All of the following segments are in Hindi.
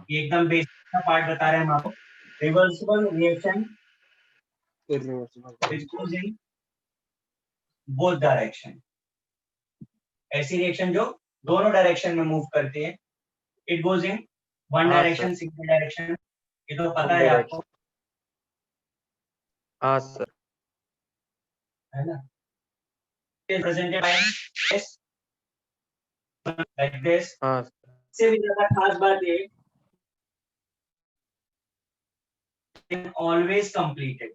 एकदम बेसिक का पार्ट बता रहे हैं हम आपको। Reversible reaction which goes in both direction, ऐसी रिएक्शन जो दोनों डायरेक्शन में मूव करती है। It goes in one direction, single direction, ये तो पता है आपको, हाँ सर, है ना। Presented by this, like this. हाँ से भी ज्यादा खास बात ये, always completed,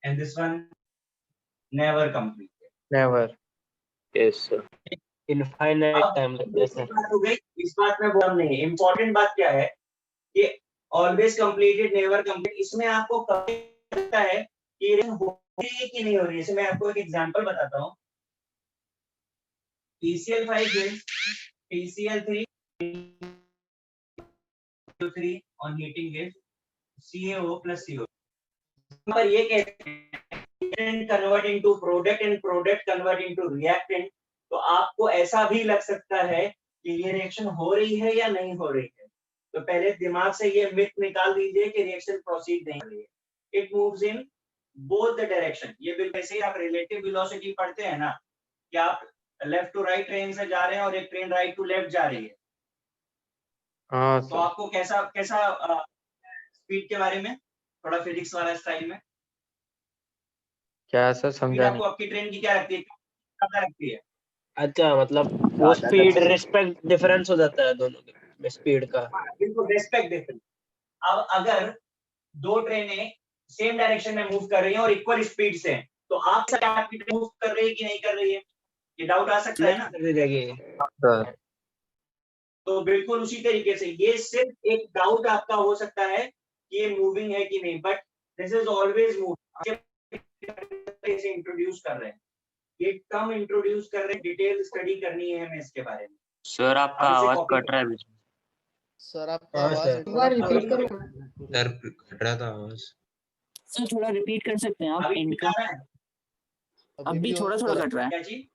and this one never completed. Never. Yes sir, infinite time लगता है सर। बात हो गई, इस बात में बोल नहीं। इम्पोर्टेंट बात क्या है कि ऑलवेज कंप्लीटेड, नेवर कंप्लीट, इसमें आपको कभी लगता है कि ये हो रही है कि नहीं हो रही है। इसमें मैं आपको एक एग्जांपल बताता हूँ। PCl5 gives PCl3 on heating gives CaO plus CO। पर ये कहते हैं convert into product and product convert into reactant, तो आपको ऐसा भी लग सकता है कि ये रिएक्शन हो रही है या नहीं हो रही है। तो पहले दिमाग से ये मिथ निकाल दीजिए कि रिएक्शन प्रोसीड नहीं हो रही है। It moves in both the direction. ये बिल्कुल ऐसे ही आप रिलेटिव वेलोसिटी पढ़ते हैं ना, कि आप लेफ्ट टू राइट ट्रेन से जा रहे हैं और एक ट्रेन राइट टू लेफ्ट जा रही है। हाँ तो सर, आपको कैसा कैसा स्पीड के बारे में थोड़ा फिजिक्स वाला स्टाइल में क्या सर स्पीड समझा आपको नहीं। आपकी ट्रेन की क्या लगती है, क्या लगती है? अच्छा, मतलब वो स्पीड रिस्पेक्ट डिफरेंस हो जाता है दोनों में स्पीड का। बिल्कुल रेस्पेक्ट डिफरेंस। अब अगर दो ट्रेनें सेम डायरेक्शन में मूव कर रही हैं और इक्वल स्पीड से हैं, तो आप आपकी ट्रेन मूव कर रही है कि नहीं कर रही है, ये डाउट आ सकता है ना। सर तो बिल्कुल उसी तरीके से ये सिर्फ एक डाउट आपका हो सकता है कि ये मूविंग है कि नहीं, but this is always move. इसे इंट्रोड्यूस कर रहे हैं, ये टर्म इंट्रोड्यूस कर रहे हैं, डिटेल स्टडी करनी है हमें इसके बारे में। सर आपका अब इसे आवाज कॉपी कट रहा है बीच में। सर आपका आवाज एक बार रिपीट करो। सर कट रहा था आवाज। सर थोड़ा रिपीट कर सकते हैं आप अभी एंड ठीक का? आ रहा है? अब भी थोड़ा थोड़ा कट रहा है क्या चीज?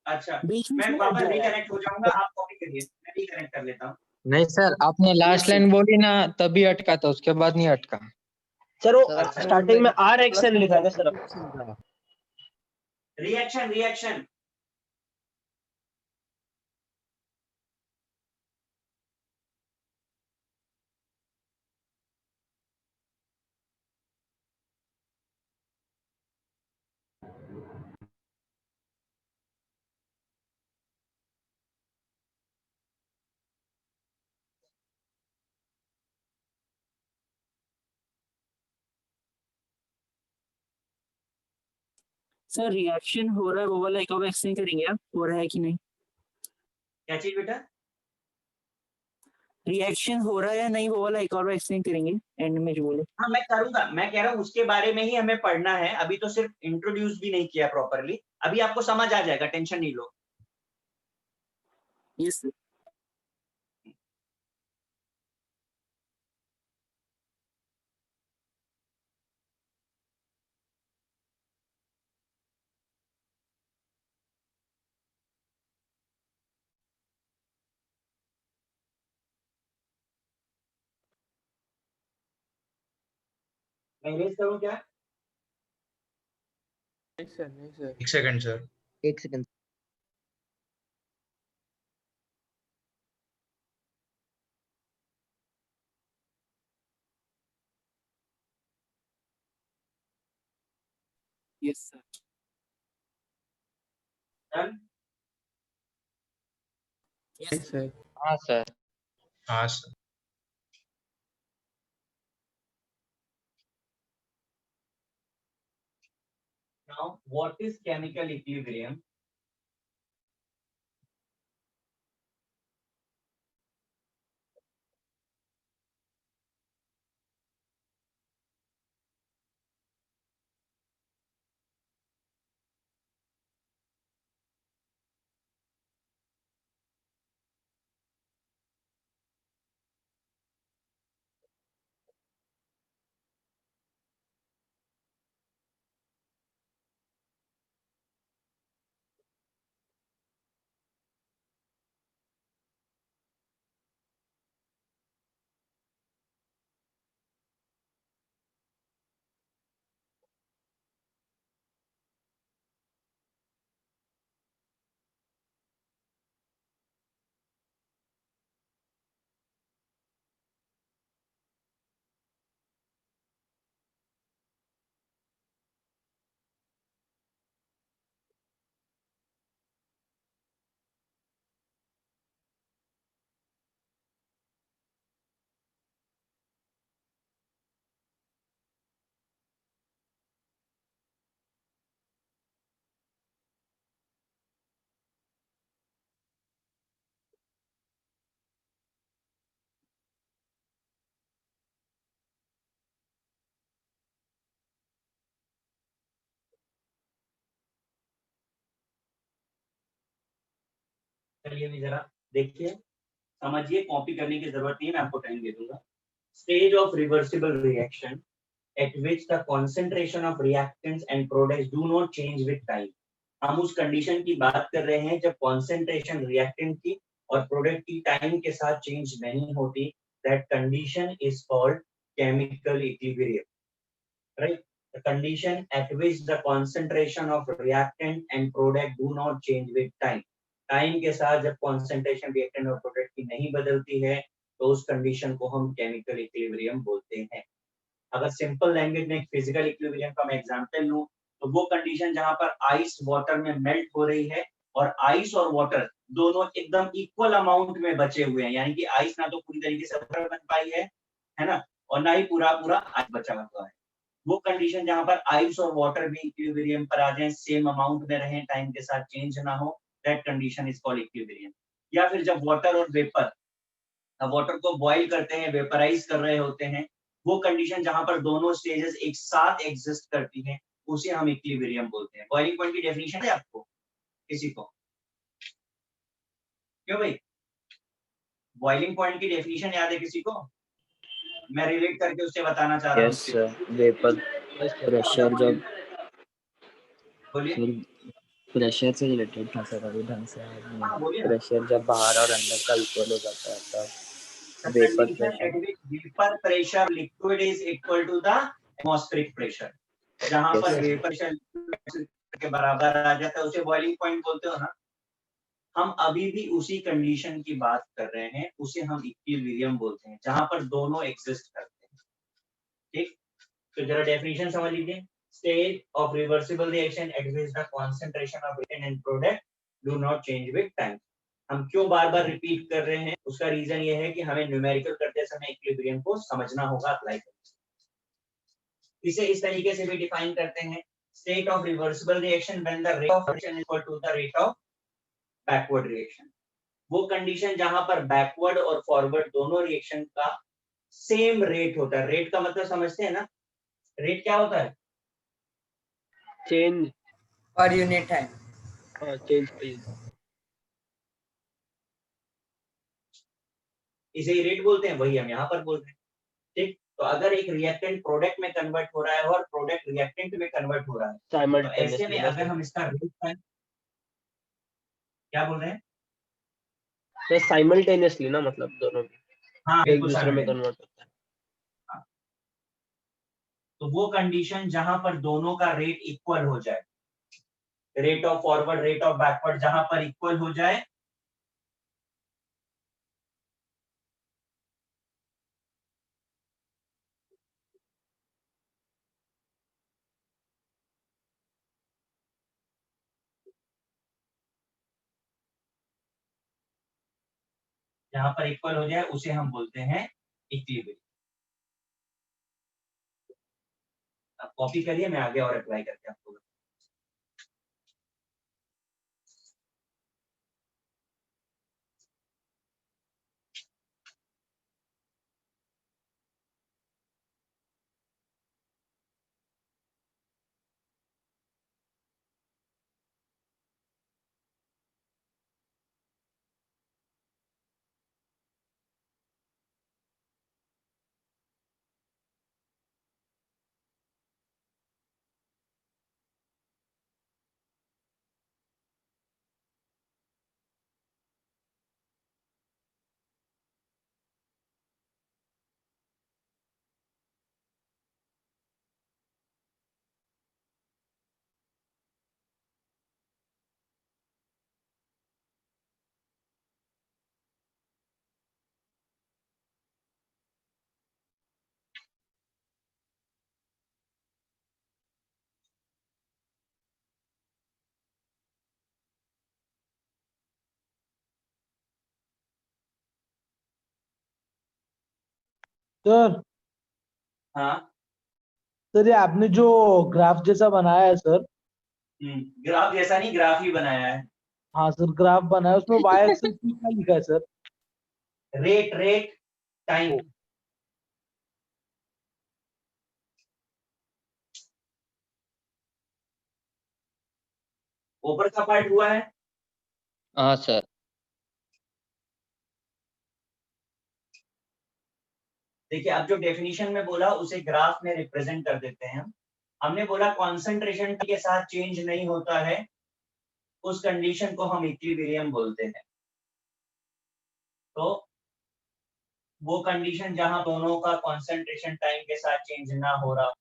अच्छा, बीच में मैं से वापस कट जा रहा है। रिकनेक्ट हो जाऊंगा, आप कॉपी करिए, मैं रिकनेक्ट कर लेता हूँ। नहीं सर, आपने लास्ट लाइन बोली ना तभी अटका था, उसके बाद नहीं अटका। सर वो सर, स्टार्टिंग में आर एक्शन लिखा था sir. Reaction reaction sir reaction हो रहा है वो वाला एक और एक्सप्लेन करेंगे आप, हो रहा है कि नहीं? क्या चीज बेटा? रिएक्शन हो रहा है या नहीं वो वाला एक और एक्सप्लेन करेंगे एंड में जो बोले। हाँ मैं करूंगा, मैं कह रहा हूँ उसके बारे में ही हमें पढ़ना है। अभी तो सिर्फ इंट्रोड्यूस भी नहीं किया प्रॉपरली, अभी आपको समझ आ जाएगा, टेंशन नहीं लो। Yes sir. मैं इरेज करूँ क्या? एक सेकंड सर। एक second. Yes sir. Done? Yes sir. हाँ सर। हाँ sir. Now what is chemical equilibrium? चलिए भी जरा देखिए, समझिए, कॉपी करने की जरूरत नहीं है, मैं आपको टाइम दे दूंगा। Stage of reversible reaction at which the concentration of reactants and products do not change with time। हम उस कंडीशन की बात कर रहे हैं जब कॉन्सेंट्रेशन रिएक्टेंट की और प्रोडक्ट की टाइम के साथ चेंज नहीं होती। That condition is called chemical equilibrium, right. The condition at which the concentration of reactant and product do not change with time। Time के साथ जब कॉन्सेंट्रेशन रिएक्टेंट और प्रोडक्ट की नहीं बदलती है तो उस कंडीशन को हम केमिकल इक्विलिब्रियम बोलते हैं। अगर सिंपल लैंग्वेज में फिजिकल इक्विलिब्रियम का मैं एग्जांपल लूं तो वो कंडीशन जहां पर आइस वाटर में मेल्ट हो रही है और आइस और वाटर दोनों एकदम इक्वल अमाउंट में बचे हुए हैं, यानी कि आइस ना तो पूरी तरीके से वाटर बन पाई है ना, और ना ही पूरा पूरा आइस बचा हुआ है। वो कंडीशन जहां पर आइस और वाटर भी इक्विलिब्रियम पर आ जाए, सेम अमाउंट में रहें, टाइम के साथ चेंज ना हो, that condition is called equilibrium. या फिर जब वाटर और वेपर, वाटर को बॉईल करते हैं, वेपराइज कर रहे होते हैं, वो कंडीशन जहां पर दोनों स्टेजेस एक साथ एग्जिस्ट करती हैं, उसे हम इक्विलिब्रियम बोलते हैं। बॉइलिंग पॉइंट की डेफिनेशन है आपको किसी को? क्यों भाई, बॉइलिंग पॉइंट की डेफिनेशन याद है किसी को? मैं रिलेट करके उससे बताना चाह रहा हूँ। यस वेपर प्रेशर जब बोलिए। प्रेशर से रिलेटेड था सर, अभी ढंग से हाँ, बोलिए ना। प्रेशर जब बाहर और अंदर का इक्वल हो जाता है The तब vapour condition pressure. at which vapor pressure liquid is equal to the atmospheric pressure। जहां पर Yes, वेपर प्रेशर के बराबर आ जाता है उसे बॉइलिंग पॉइंट बोलते हो ना। हम अभी भी उसी कंडीशन की बात कर रहे हैं, उसे हम इक्विलिब्रियम बोलते हैं, जहां पर दोनों एग्जिस्ट करते हैं। ठीक, तो जरा डेफिनेशन समझ लीजिए। Stage of reversible reaction at which the concentration of reactant and product do not change with time. हम क्यों बार बार रिपीट कर रहे हैं, उसका रीजन ये है कि हमें न्यूमेरिकल करते समय इक्विलिब्रियम को समझना होगा, अप्लाई करना। इसे इस तरीके से भी डिफाइन करते हैं, state of reversible reaction when the rate of reaction is equal to the rate of backward reaction. वो कंडीशन जहां पर बैकवर्ड और फॉरवर्ड दोनों रिएक्शन का सेम रेट होता है। रेट का मतलब समझते हैं ना, रेट क्या होता है? Change per unit time. हाँ चेंज पे इसे ही रेट बोलते हैं, वही हम यहाँ पर बोल रहे हैं। ठीक, तो अगर एक रिएक्टेंट प्रोडक्ट में कन्वर्ट हो रहा है और प्रोडक्ट रिएक्टेंट में कन्वर्ट हो रहा है, तो ऐसे में अगर हम इसका रेट फाइंड, क्या बोल रहे हैं? साइमल्टेनियसली ना, मतलब दोनों हाँ एक बिल्कुल दूसरे में simultaneous। कन्वर्ट होता है। तो वो कंडीशन जहां पर दोनों का रेट इक्वल हो जाए, rate of forward rate of backward जहां पर इक्वल हो जाए, जहां पर इक्वल हो जाए उसे हम बोलते हैं इक्विलिब्रियम। अब कॉपी करिए, मैं आगे और अप्लाई करके आपको सर हाँ। सर ये आपने जो ग्राफ जैसा बनाया है सर, ग्राफ जैसा नहीं, ग्राफ ही बनाया है। हाँ सर ग्राफ बनाया है, उसमें वाई एक्सिस में क्या लिखा है सर? Rate time. ऊपर का पार्ट हुआ है, हाँ सर। देखिए अब जो डेफिनेशन में बोला उसे ग्राफ में रिप्रेजेंट कर देते हैं हम। हमने बोला कॉन्सेंट्रेशन के साथ चेंज नहीं होता है, उस कंडीशन को हम इक्विलिब्रियम बोलते हैं। तो वो कंडीशन जहां दोनों का कॉन्सेंट्रेशन टाइम के साथ चेंज ना हो रहा।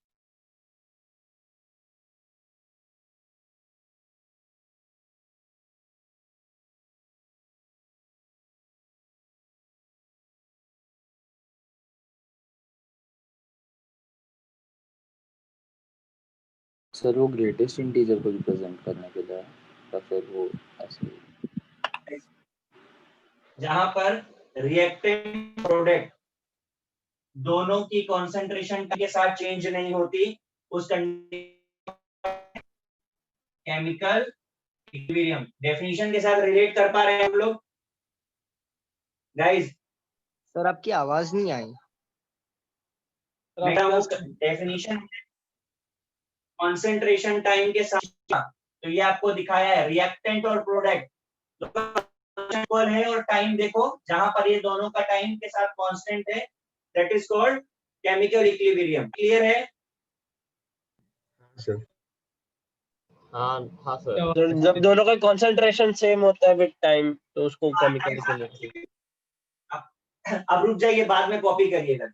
सर वो ग्रेटेस्ट इंटीजर को रिप्रेजेंट करने के लिए या फिर वो ऐसे जहां पर रिएक्टेंट प्रोडक्ट दोनों की कॉन्सेंट्रेशन के साथ चेंज नहीं होती, उस केमिकल इक्विलिब्रियम डेफिनेशन के साथ रिलेट कर पा रहे हैं हम लोग गाइस? सर आपकी आवाज नहीं आई। मेरा वो डेफिनेशन कॉन्सेंट्रेशन टाइम के साथ, तो ये आपको दिखाया है रिएक्टेंट और प्रोडक्ट है, और टाइम देखो जहां पर ये दोनों का टाइम के साथ कांस्टेंट है, that is called chemical equilibrium. Clear है? सर हाँ हाँ सर। तो जब दोनों का कंसंट्रेशन सेम होता है विद टाइम तो उसको केमिकल इक्विलिब्रियम। अब रुक जाइए, बाद में कॉपी करिएगा।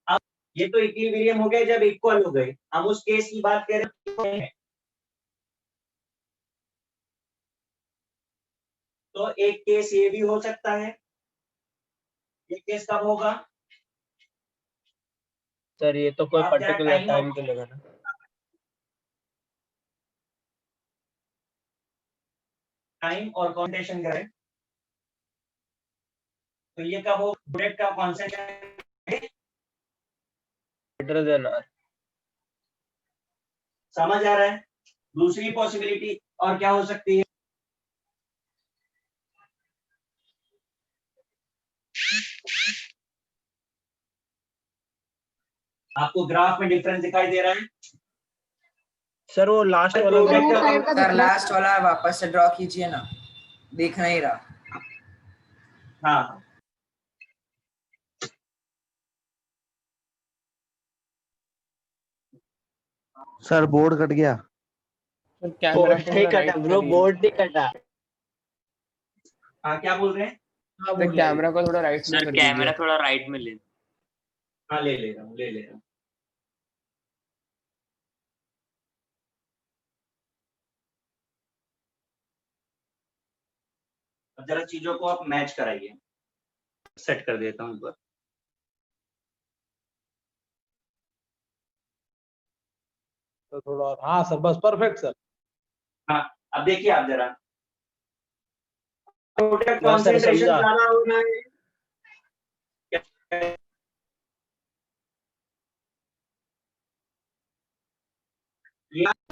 अब ये तो इक्विलिब्रियम हो गया जब इक्वल हो गए, हम उस केस की बात कर रहे हैं। तो एक केस ये भी हो सकता है, ये केस कब होगा? सर ये तो कोई आप जरा पर्टिकुलर टाइम के लिए ना। टाइम और कॉन्सेंट्रेशन करें तो ये कब हो? प्रोडक्ट का कॉन्सेंट्रेशन ग्रेटर देन आर। समझ आ रहा है? दूसरी पॉसिबिलिटी और क्या हो सकती है? आपको ग्राफ में डिफरेंस दिखाई दे रहा है? सर वो लास्ट वाला सर लास्ट वाला वापस से ड्रॉ कीजिए ना, दिख नहीं रहा। हाँ सर बोर्ड कट गया। बोर्ड नहीं कटा ब्रो, बोर्ड नहीं कटा। हाँ क्या बोल रहे हैं? हाँ बोलिए। कैमरा को थोड़ा राइट में सर कर कैमरा दीजिए। थोड़ा राइट में ले। हाँ ले ले रहा हूँ, ले ले रहा हूँ। अब जरा चीजों को आप मैच कराइए। सेट कर देता हूँ एक बार। तो थोड़ा और, हाँ सर बस परफेक्ट सर। हाँ अब देखिए आप जरा, प्रोडक्ट हाँ सर कॉन्सेंट्रेशन समझा। ज्यादा हो रहा है,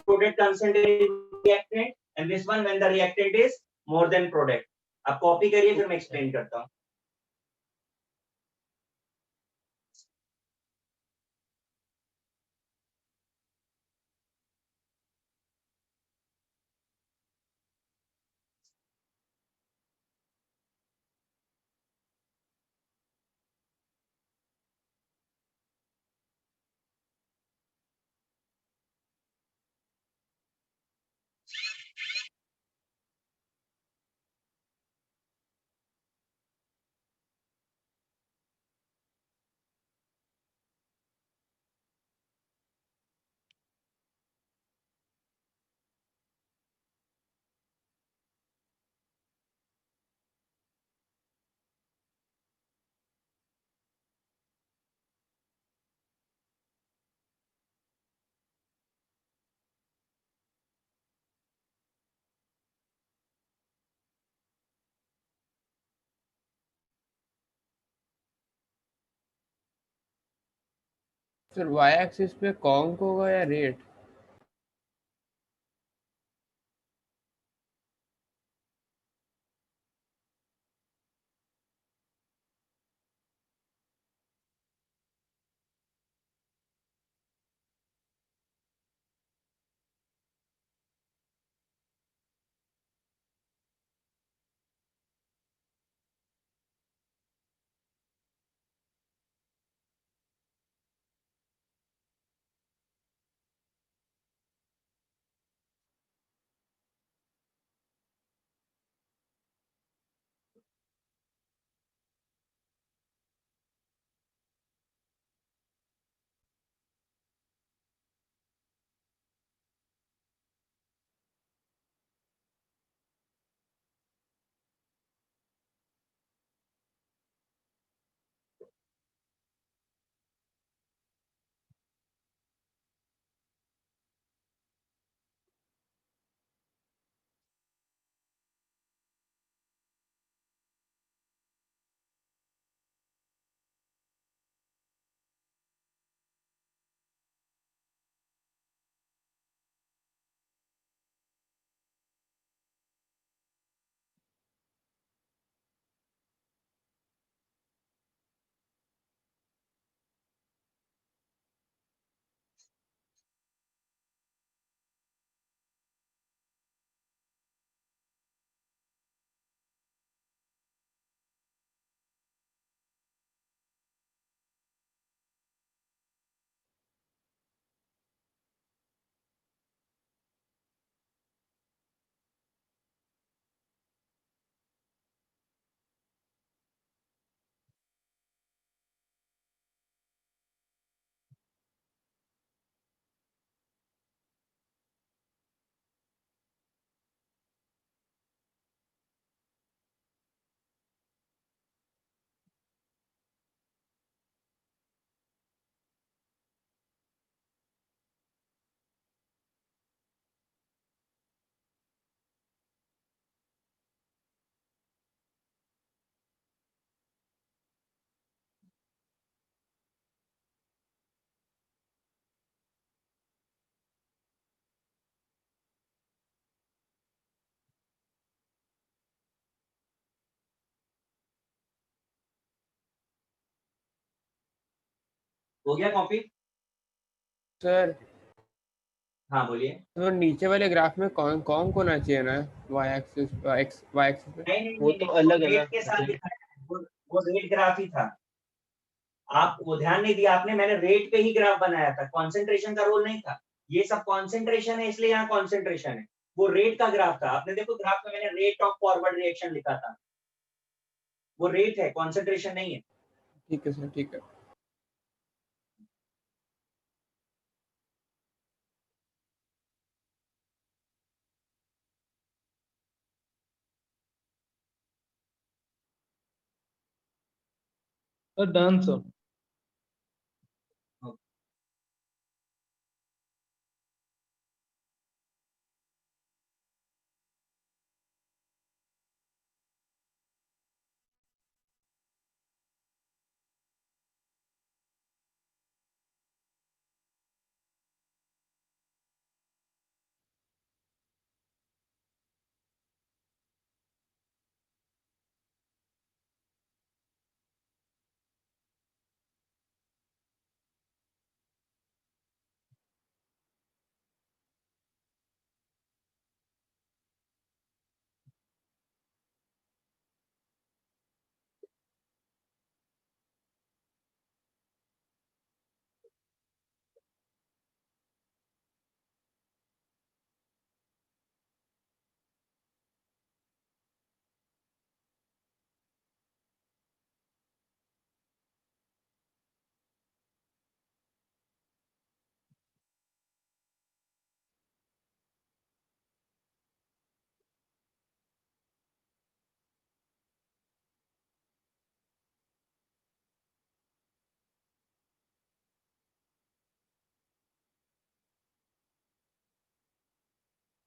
product concentrated reactant and this one when the reactant is more than product। आप कॉपी करिए फिर मैं एक्सप्लेन करता हूँ। फिर वाई एक्सिस पे कॉन्क होगा या रेट? हो गया कॉपी? सर हाँ बोलिए। तो नीचे वाले ग्राफ में कौन कौन को ना चाहिए ना y एक्सिस y एक्सिस पे? नहीं नहीं वो नहीं तो नहीं, अलग है ना रेट के साथ दिखाया है। वो रेट ग्राफ ही था। आप वो ध्यान नहीं दिया आपने, मैंने रेट पे ही ग्राफ बनाया था, कंसंट्रेशन का रोल नहीं था। ये सब कंसंट्रेशन है इसलिए यहाँ कंसंट्रेशन है। वो रेट का ग्राफ था, आपने देखो ग्राफ में मैंने रेट ऑफ फॉरवर्ड रिएक्शन लिखा था, वो रेट है, कंसंट्रेशन नहीं है। ठीक है सर, ठीक है। Done sir.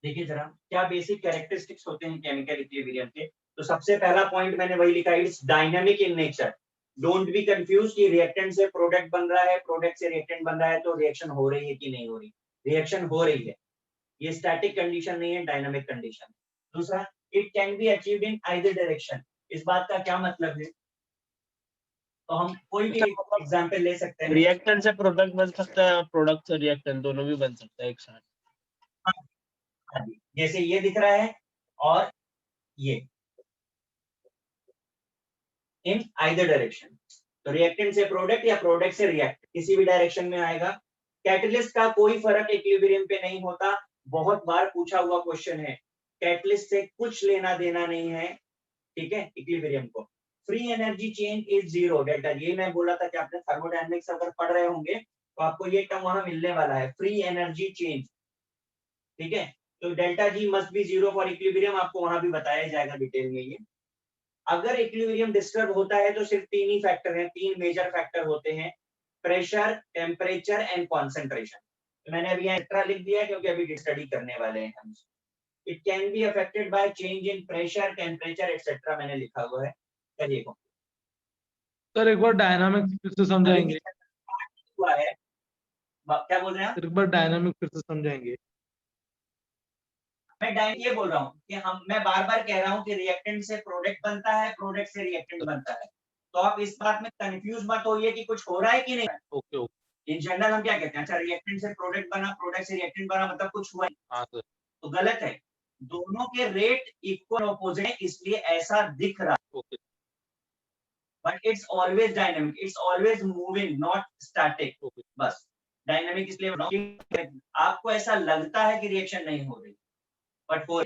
देखिए जरा क्या बेसिक कैरेक्टरिस्टिक्स होते हैं केमिकल इक्विलिब्रियम के। तो सबसे पहला पॉइंट मैंने वही लिखा, it's dynamic in nature. Don't be confuse कि रिएक्टेंट से प्रोडक्ट बन रहा है, प्रोडक्ट से रिएक्टेंट बन रहा है तो रिएक्शन हो रही है कि नहीं हो रही। रिएक्शन हो रही है, ये स्टैटिक कंडीशन नहीं है, डायनामिक कंडीशन। दूसरा, it can be achieved in either direction. इस बात का क्या मतलब है? तो हम कोई भी एग्जांपल ले सकते हैं। रिएक्टेंट से प्रोडक्ट बन सकता है और प्रोडक्ट से रिएक्टेंट, दोनों भी बन सकता है एक साथ। हाँ जी, जैसे ये दिख रहा है और ये इन आइदर डायरेक्शन। तो रिएक्टेंट से प्रोडक्ट या प्रोडक्ट से रिएक्ट किसी भी डायरेक्शन में आएगा। कैटलिस्ट का कोई फर्क इक्विलिब्रियम पे नहीं होता। बहुत बार पूछा हुआ क्वेश्चन है, कैटलिस्ट से कुछ लेना देना नहीं है, ठीक है, इक्विलिब्रियम को। Free energy change is zero delta. ये मैं बोला था कि आपने थर्मोडायनेमिक्स अगर पढ़ रहे होंगे तो आपको ये टर्म वहां मिलने वाला है, फ्री एनर्जी चेंज, ठीक है। तो delta G must be zero for equilibrium, आपको वहां भी बताया जाएगा डिटेल में ये। अगर इक्विलिब्रियम डिस्टर्ब होता है तो सिर्फ तीन ही फैक्टर हैं, तीन मेजर फैक्टर होते हैं, प्रेशर, टेम्परेचर एंड कॉन्सेंट्रेशन। तो मैंने अभी यहाँ एक्स्ट्रा लिख दिया है क्योंकि अभी स्टडी करने वाले हैं हम। It can be affected by change in pressure, temperature etcetera, मैंने लिखा हुआ है, करिए। सर एक बार डायनामिक्स फिर से समझाएंगे? हुआ है, क्या बोल रहे हैं आप? सर एक बार डायनामिक फिर से समझाएंगे? मैं ये बोल रहा हूँ कि मैं बार बार कह रहा हूँ कि रिएक्टेंट से प्रोडक्ट बनता है, प्रोडक्ट से रिएक्टेंट बनता है। तो आप इस बात में कंफ्यूज मत होइए कि कुछ हो रहा है कि नहीं। Okay okay. इन जनरल हम क्या कहते हैं, अच्छा रिएक्टेंट से प्रोडक्ट बना, प्रोडक्ट से रिएक्टेंट बना, मतलब कुछ हुआ। हाँ सर। तो गलत है, दोनों के रेट इक्वल अपोजिट है, इसलिए ऐसा दिख रहा है। Okay. But it's always dynamic, it's always moving, not static. Okay. बस डायनेमिक इसलिए आपको ऐसा लगता है कि रिएक्शन नहीं हो रही, बट हो।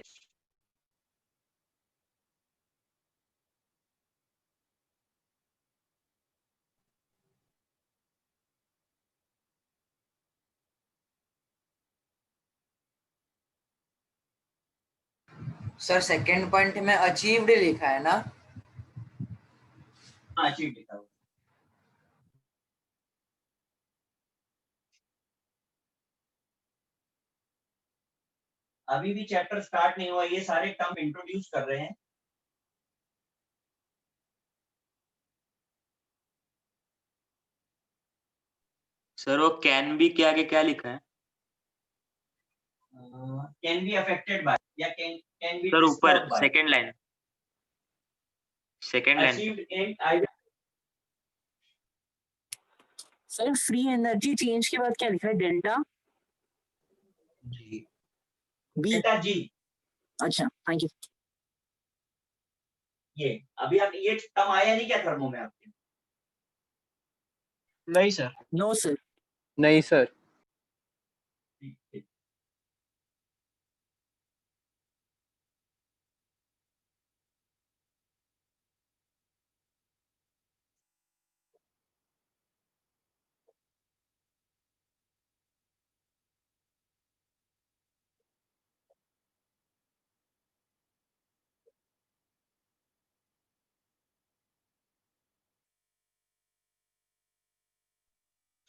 सर सेकंड पॉइंट में अचीव्ड लिखा है ना? हाँ अचीव लिखा हुआ। अभी भी चैप्टर स्टार्ट नहीं हुआ, ये सारे टर्म इंट्रोड्यूस कर रहे हैं। सर वो कैन बी के आगे क्या लिखा है? कैन बी अफेक्टेड बाय या कैन बी सर ऊपर disturbed by. Second line, second line. Achieved in either. Sir free energy change के बाद क्या लिखा है? Delta G B. Delta G. अच्छा थैंक यू। ये अभी आप ये टर्म आया नहीं क्या थर्मो में आपके? नहीं सर। No sir. नहीं सर। ठीक, ठीक।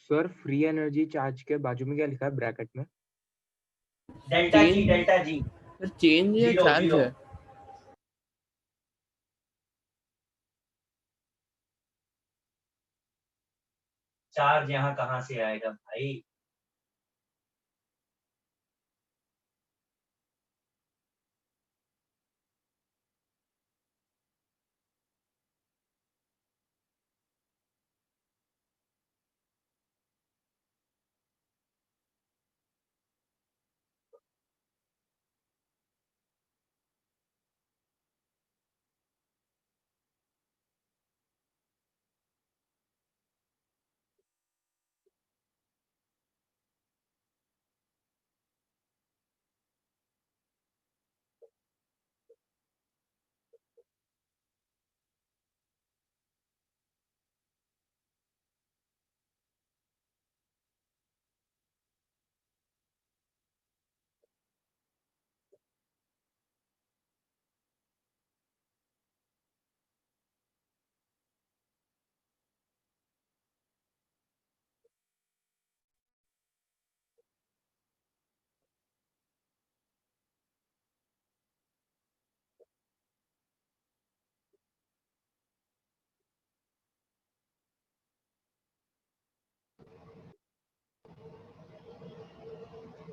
सर फ्री एनर्जी चार्ज के बाजू में क्या लिखा है ब्रैकेट में? Delta G, change delta G. Sir change या जीरो, चार्ज जीरो। है? चार्ज यहाँ कहाँ से आएगा भाई?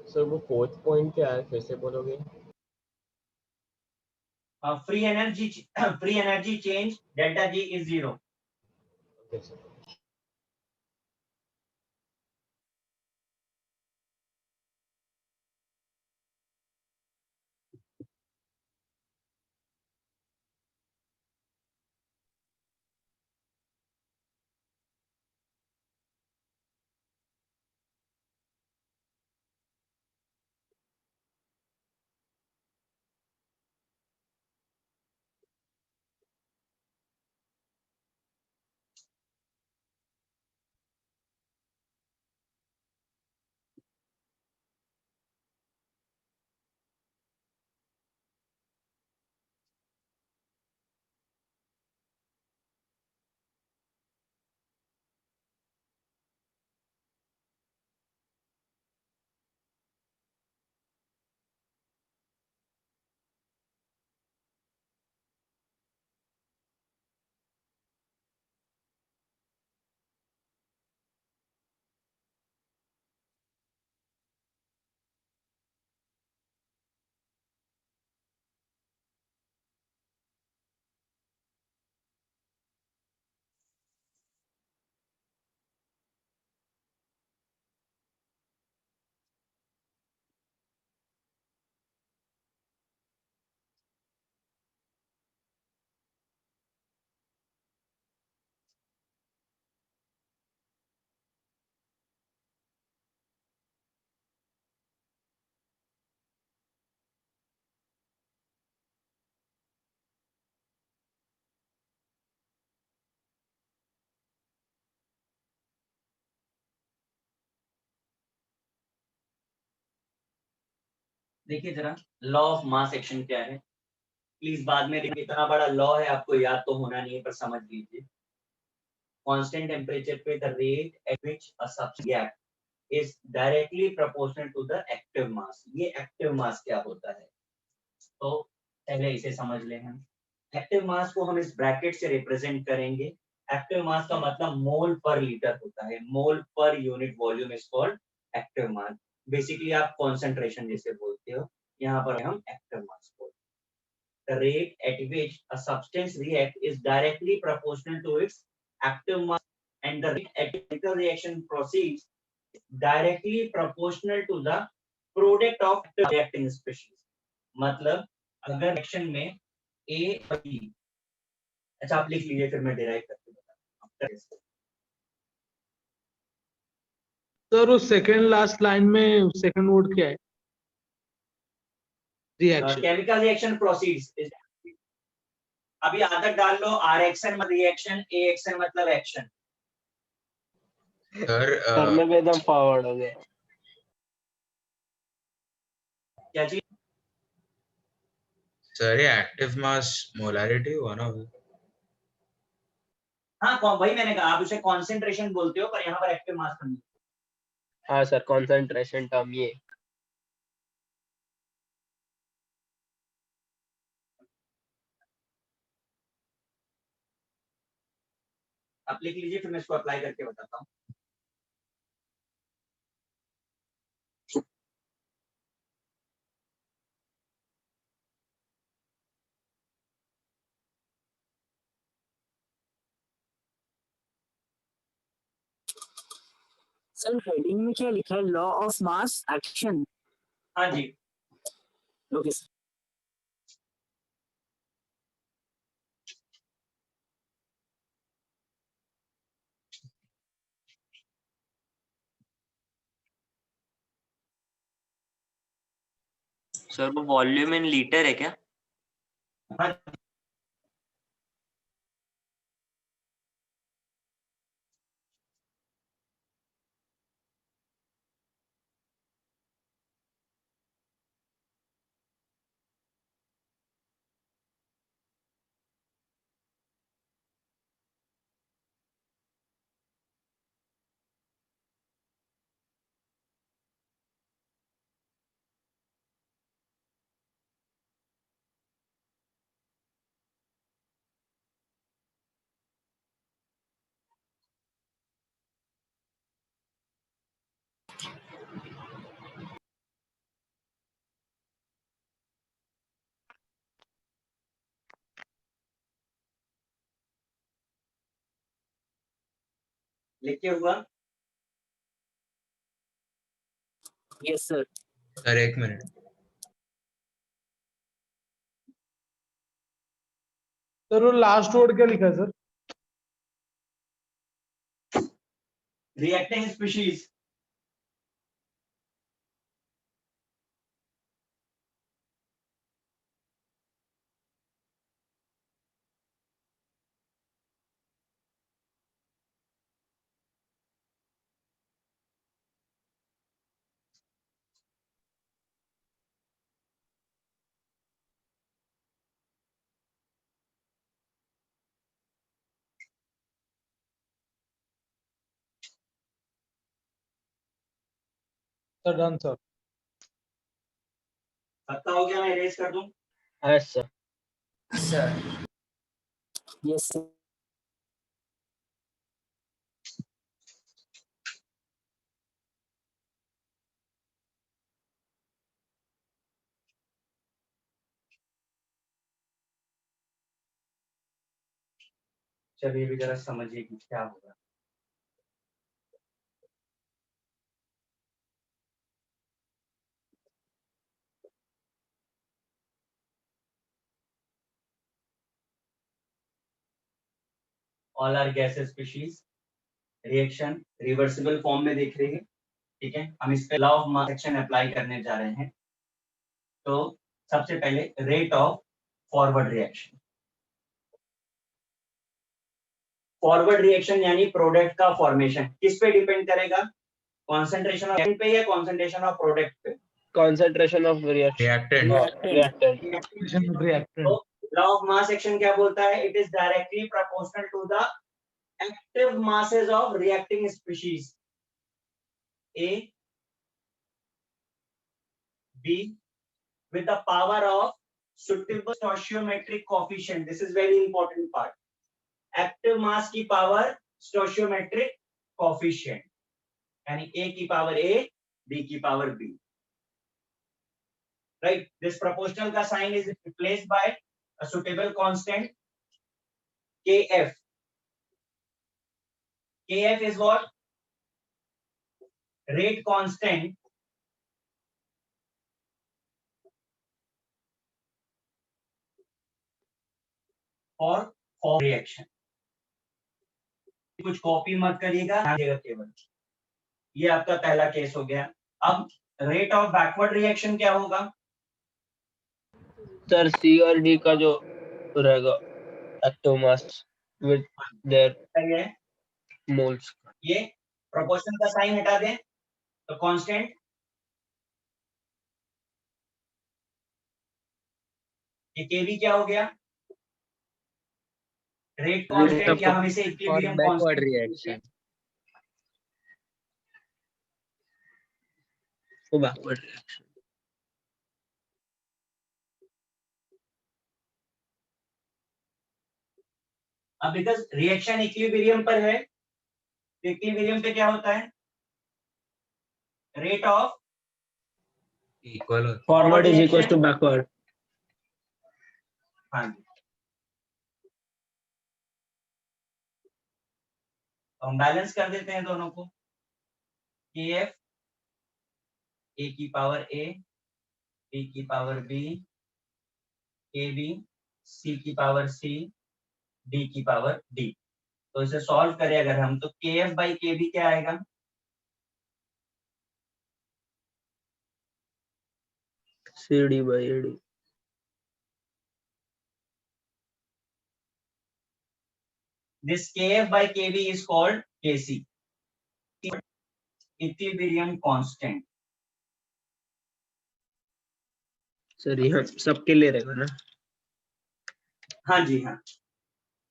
सर वो फोर्थ पॉइंट क्या है, फिर से बोलोगे? Free energy change delta G is zero. Okay sir. देखिए जरा लॉ ऑफ मास एक्शन क्या है, प्लीज बाद में देखिए। इतना बड़ा लॉ है, आपको याद तो होना नहीं है, पर समझ लीजिए। कांस्टेंट टेम्परेचर पे the rate at which a substance react is directly proportional to the active mass. ये एक्टिव मास क्या होता है, तो पहले इसे समझ लें हम। एक्टिव मास को हम इस ब्रैकेट से रिप्रेजेंट करेंगे। एक्टिव मास का मतलब मोल पर लीटर होता है। Mole per unit volume is called active mass. Basically आप कॉन्सेंट्रेशन जैसे बोलते हो, यहाँ पर हम एक्टिव मास बोलते हैं। The rate at which a substance react is directly proportional to its active mass and the rate at which chemical reaction proceeds is directly proportional to the product of the reacting species. मतलब अगर रिएक्शन में A और B, अच्छा आप लिख लीजिए फिर मैं डिराइव करके बताता हूँ। सर उस सेकंड लास्ट लाइन में सेकंड वर्ड क्या है? रिएक्शन। केमिकल रिएक्शन प्रोसीड्स, अभी आदत डाल लो, RXN मतलब रिएक्शन, AXN मतलब एक्शन। सर करने में एकदम फॉरवर्ड हो गए। क्या चीज? सर ये एक्टिव मास मोलारिटी हुआ ना वो? हाँ वही मैंने कहा, आप उसे कॉन्सेंट्रेशन बोलते हो पर यहाँ पर एक्टिव मास नहीं। हाँ सर, कंसंट्रेशन टर्म ये। आप लिख लीजिए फिर मैं इसको अप्लाई करके बताता हूँ। सर हेडिंग में क्या लिखा है? Law of mass action. हाँ जी, ओके सर। सर वो वॉल्यूम इन लीटर है क्या? हाँ लिखे हुआ। Yes sir. सर एक मिनट, सर वो लास्ट वर्ड क्या लिखा है sir? Reacting species. Sir done sir. सबका हो गया, मैं इरेज कर दूं? Yes sir. Sir yes sir. चलिए भी जरा समझिए कि क्या होगा। All are gas species reaction reversible form में देख रही है, ठीक है। हम इस पे law of mass action apply करने जा रहे हैं। तो सबसे पहले rate of forward reaction. Forward reaction यानी प्रोडक्ट का फॉर्मेशन किस पे डिपेंड करेगा? कॉन्सेंट्रेशन ऑफ पे या कॉन्सेंट्रेशन ऑफ प्रोडक्ट पे? Concentration of reactant. Reactant. Law of mass action क्या बोलता है? It is directly proportional to the active masses of reacting species A, B with the power of suitable stoichiometric coefficient. This is very important part. Active mass की power stoichiometric coefficient, यानी A की power A, B की power B. Right? This proportional का sign is replaced by a suitable constant Kf. Kf is what? Rate constant for reaction. कुछ कॉपी मत करिएगा, ध्यान देगा केवल। ये आपका पहला केस हो गया। अब रेट ऑफ बैकवर्ड रिएक्शन क्या होगा? सर सी और डी का जो रहेगा एक्टिव मास विद देयर सही है, मोल्स। ये प्रोपोर्शन का साइन हटा दें तो कांस्टेंट ये Kb क्या हो गया? रेट कांस्टेंट या हम इसे for equilibrium backward constant reaction. वो बैकवर्ड रिएक्शन। अब बिकॉज रिएक्शन इक्विलिब्रियम पर है, तो इक्विलिब्रियम पे क्या होता है? Rate of equal forward is equal reaction? To backward. हाँ जी, तो हम बैलेंस कर देते हैं दोनों को। Kf a की पावर a, b की पावर b, kb c की पावर c, d की पावर d। तो इसे सॉल्व करें अगर हम, तो Kf बाई kb क्या आएगा? C D by A D. This Kf by Kb is called Kc, equilibrium constant. सर ये सबके लिए रहेगा ना? हाँ जी हाँ।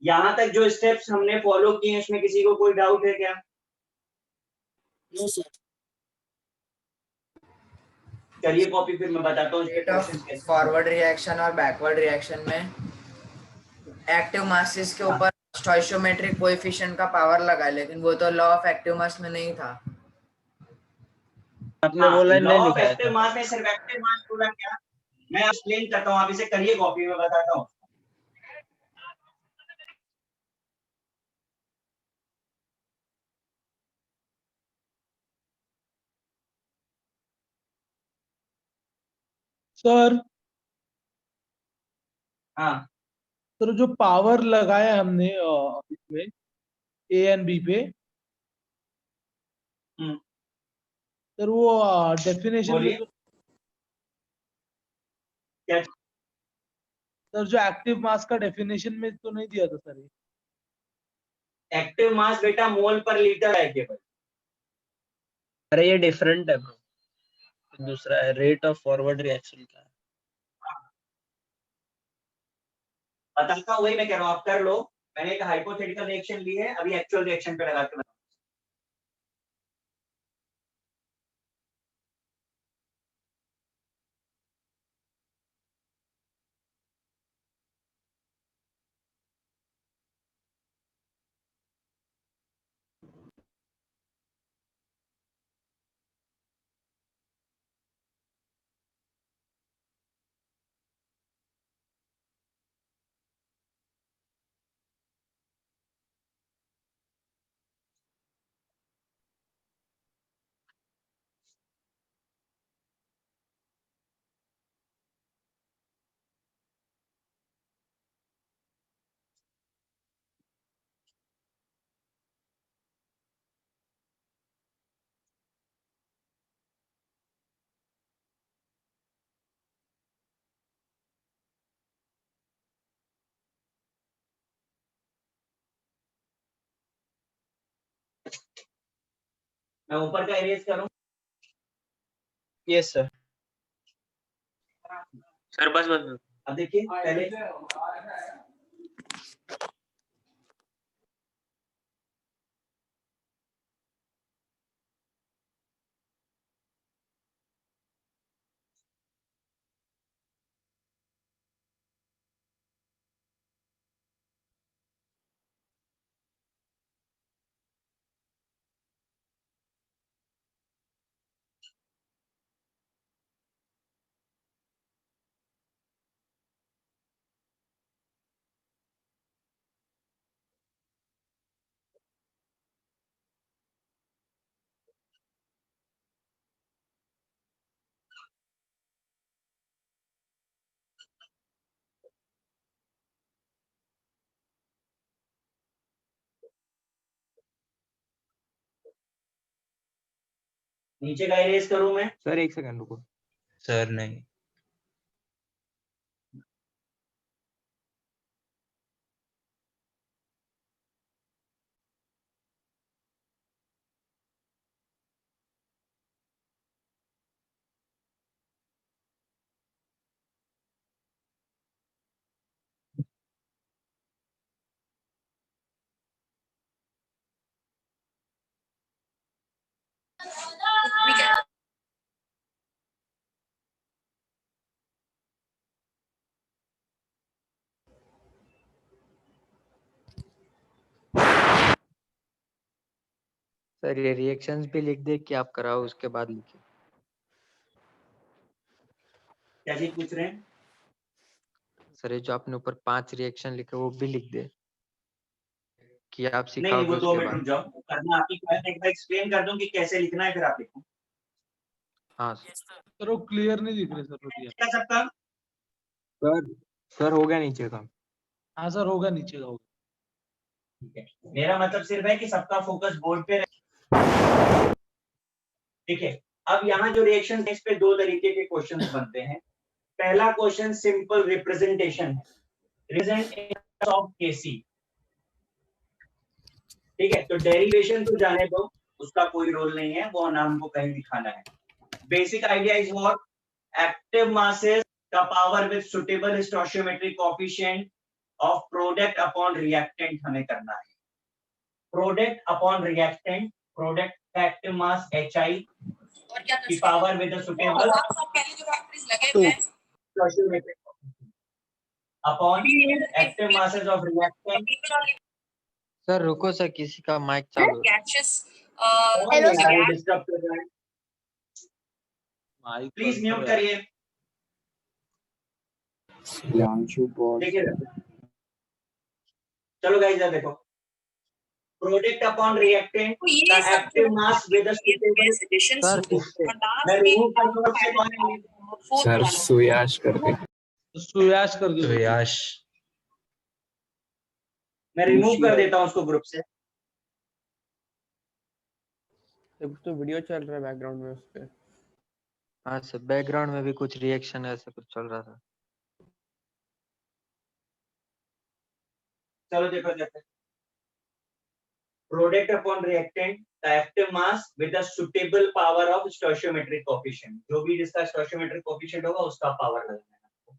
यहाँ तक जो स्टेप्स हमने फॉलो किए हैं उसमें किसी को कोई डाउट है क्या? No sir. चलिए कॉपी फिर मैं बताता हूँ। रेट ऑफ फॉरवर्ड रिएक्शन और बैकवर्ड रिएक्शन में एक्टिव मासेस के ऊपर स्टोइशियोमेट्रिक कोएफिशिएंट का पावर लगा, लेकिन वो तो लॉ ऑफ एक्टिव मास में नहीं था। आपने वो लाइन लॉ नहीं ऑफ लिखा एक्टिव था। मास में सिर्फ एक्टिव मास पूरा क्या? मैं एक्सप्लेन करता हूँ, आप इसे करिए कॉपी में बताता हूँ। सर हाँ सर जो पावर लगाया हमने इसमें ए एंड बी पे, सर वो डेफिनेशन में बोलिए तो क्या? सर जो एक्टिव मास का डेफिनेशन में तो नहीं दिया था सर ये। एक्टिव मास बेटा मोल पर लीटर है केवल। अरे ये डिफरेंट है ब्रो, दूसरा है रेट ऑफ फॉरवर्ड रिएक्शन का। बताता हूँ, वही मैं कह रहा हूँ, आप कर लो। मैंने एक हाइपोथेटिकल रिएक्शन ली है, अभी एक्चुअल रिएक्शन पे लगा के बताऊँ। मैं ऊपर का इरेज करूँ? Yes sir. सर बस बस अब देखिए पहले नीचे का इरेज करूं मैं? सर एक सेकंड रुको। सर नहीं, सर ये रिएक्शंस भी लिख दे कि आप कराओ उसके बाद लिखिए। क्या चीज पूछ रहे हैं? सर ये जो आपने ऊपर 5 रिएक्शन लिखे वो भी लिख दे कि आप नहीं सिखाओगे वो 2 उसके मिनट रुक बाद। जाओ, करना आपकी क्लास एक बार एक्सप्लेन कर दूं कि कैसे लिखना है, फिर आप लिखो। हाँ सर। सर वो क्लियर नहीं दिख रहे सर बढ़िया। क्या सबका? सर हो गया नीचे का। हाँ सर होगा, नीचे का होगा। ठीक है, मेरा मतलब सिर्फ है कि सबका फोकस बोर्ड पे रहे। ठीक है, अब यहाँ जो रिएक्शन है इस पे 2 तरीके के क्वेश्चंस बनते हैं। पहला क्वेश्चन सिंपल रिप्रेजेंटेशन है, रिप्रेजेंट ऑफ केसी। ठीक है, तो डेरिवेशन तो जाने दो, उसका कोई रोल नहीं है, वो नाम को कहीं दिखाना है। Basic idea is what? Active masses का power with suitable stoichiometric coefficient of product upon reactant हमें करना है। प्रोडक्ट अपॉन रिएक्टेंट, प्रोडक्ट का एक्टिव मास HI की power with suitable stoichiometric upon active masses of reactant. Sir रुको सर, किसी का माइक चालू है। डिस्टर्ब कर रहा है, प्लीज म्यूट करिए। प्रियांशु पॉज। देखिए चलो गाइस इधर देखो, प्रोडक्ट अपॉन रिएक्टेंट का active mass with suitable. Sir मैं रिमूव कर दूं उससे कौन है? सर सुयाश करके। सुयाश कर दो। तो यश मैं रिमूव कर देता हूं उसको ग्रुप से। कुछ तो वीडियो चल रहा है बैकग्राउंड में उस पे। हाँ सर, बैकग्राउंड में भी कुछ रिएक्शन ऐसा कुछ चल रहा था। चलो देखो देखो, प्रोडक्ट अपॉन रिएक्टेंट का active mass with the suitable power of stoichiometric coefficient, जो भी जिसका स्टोइचियोमेट्रिक कोएफिशिएंट होगा उसका पावर लगाना है आपको।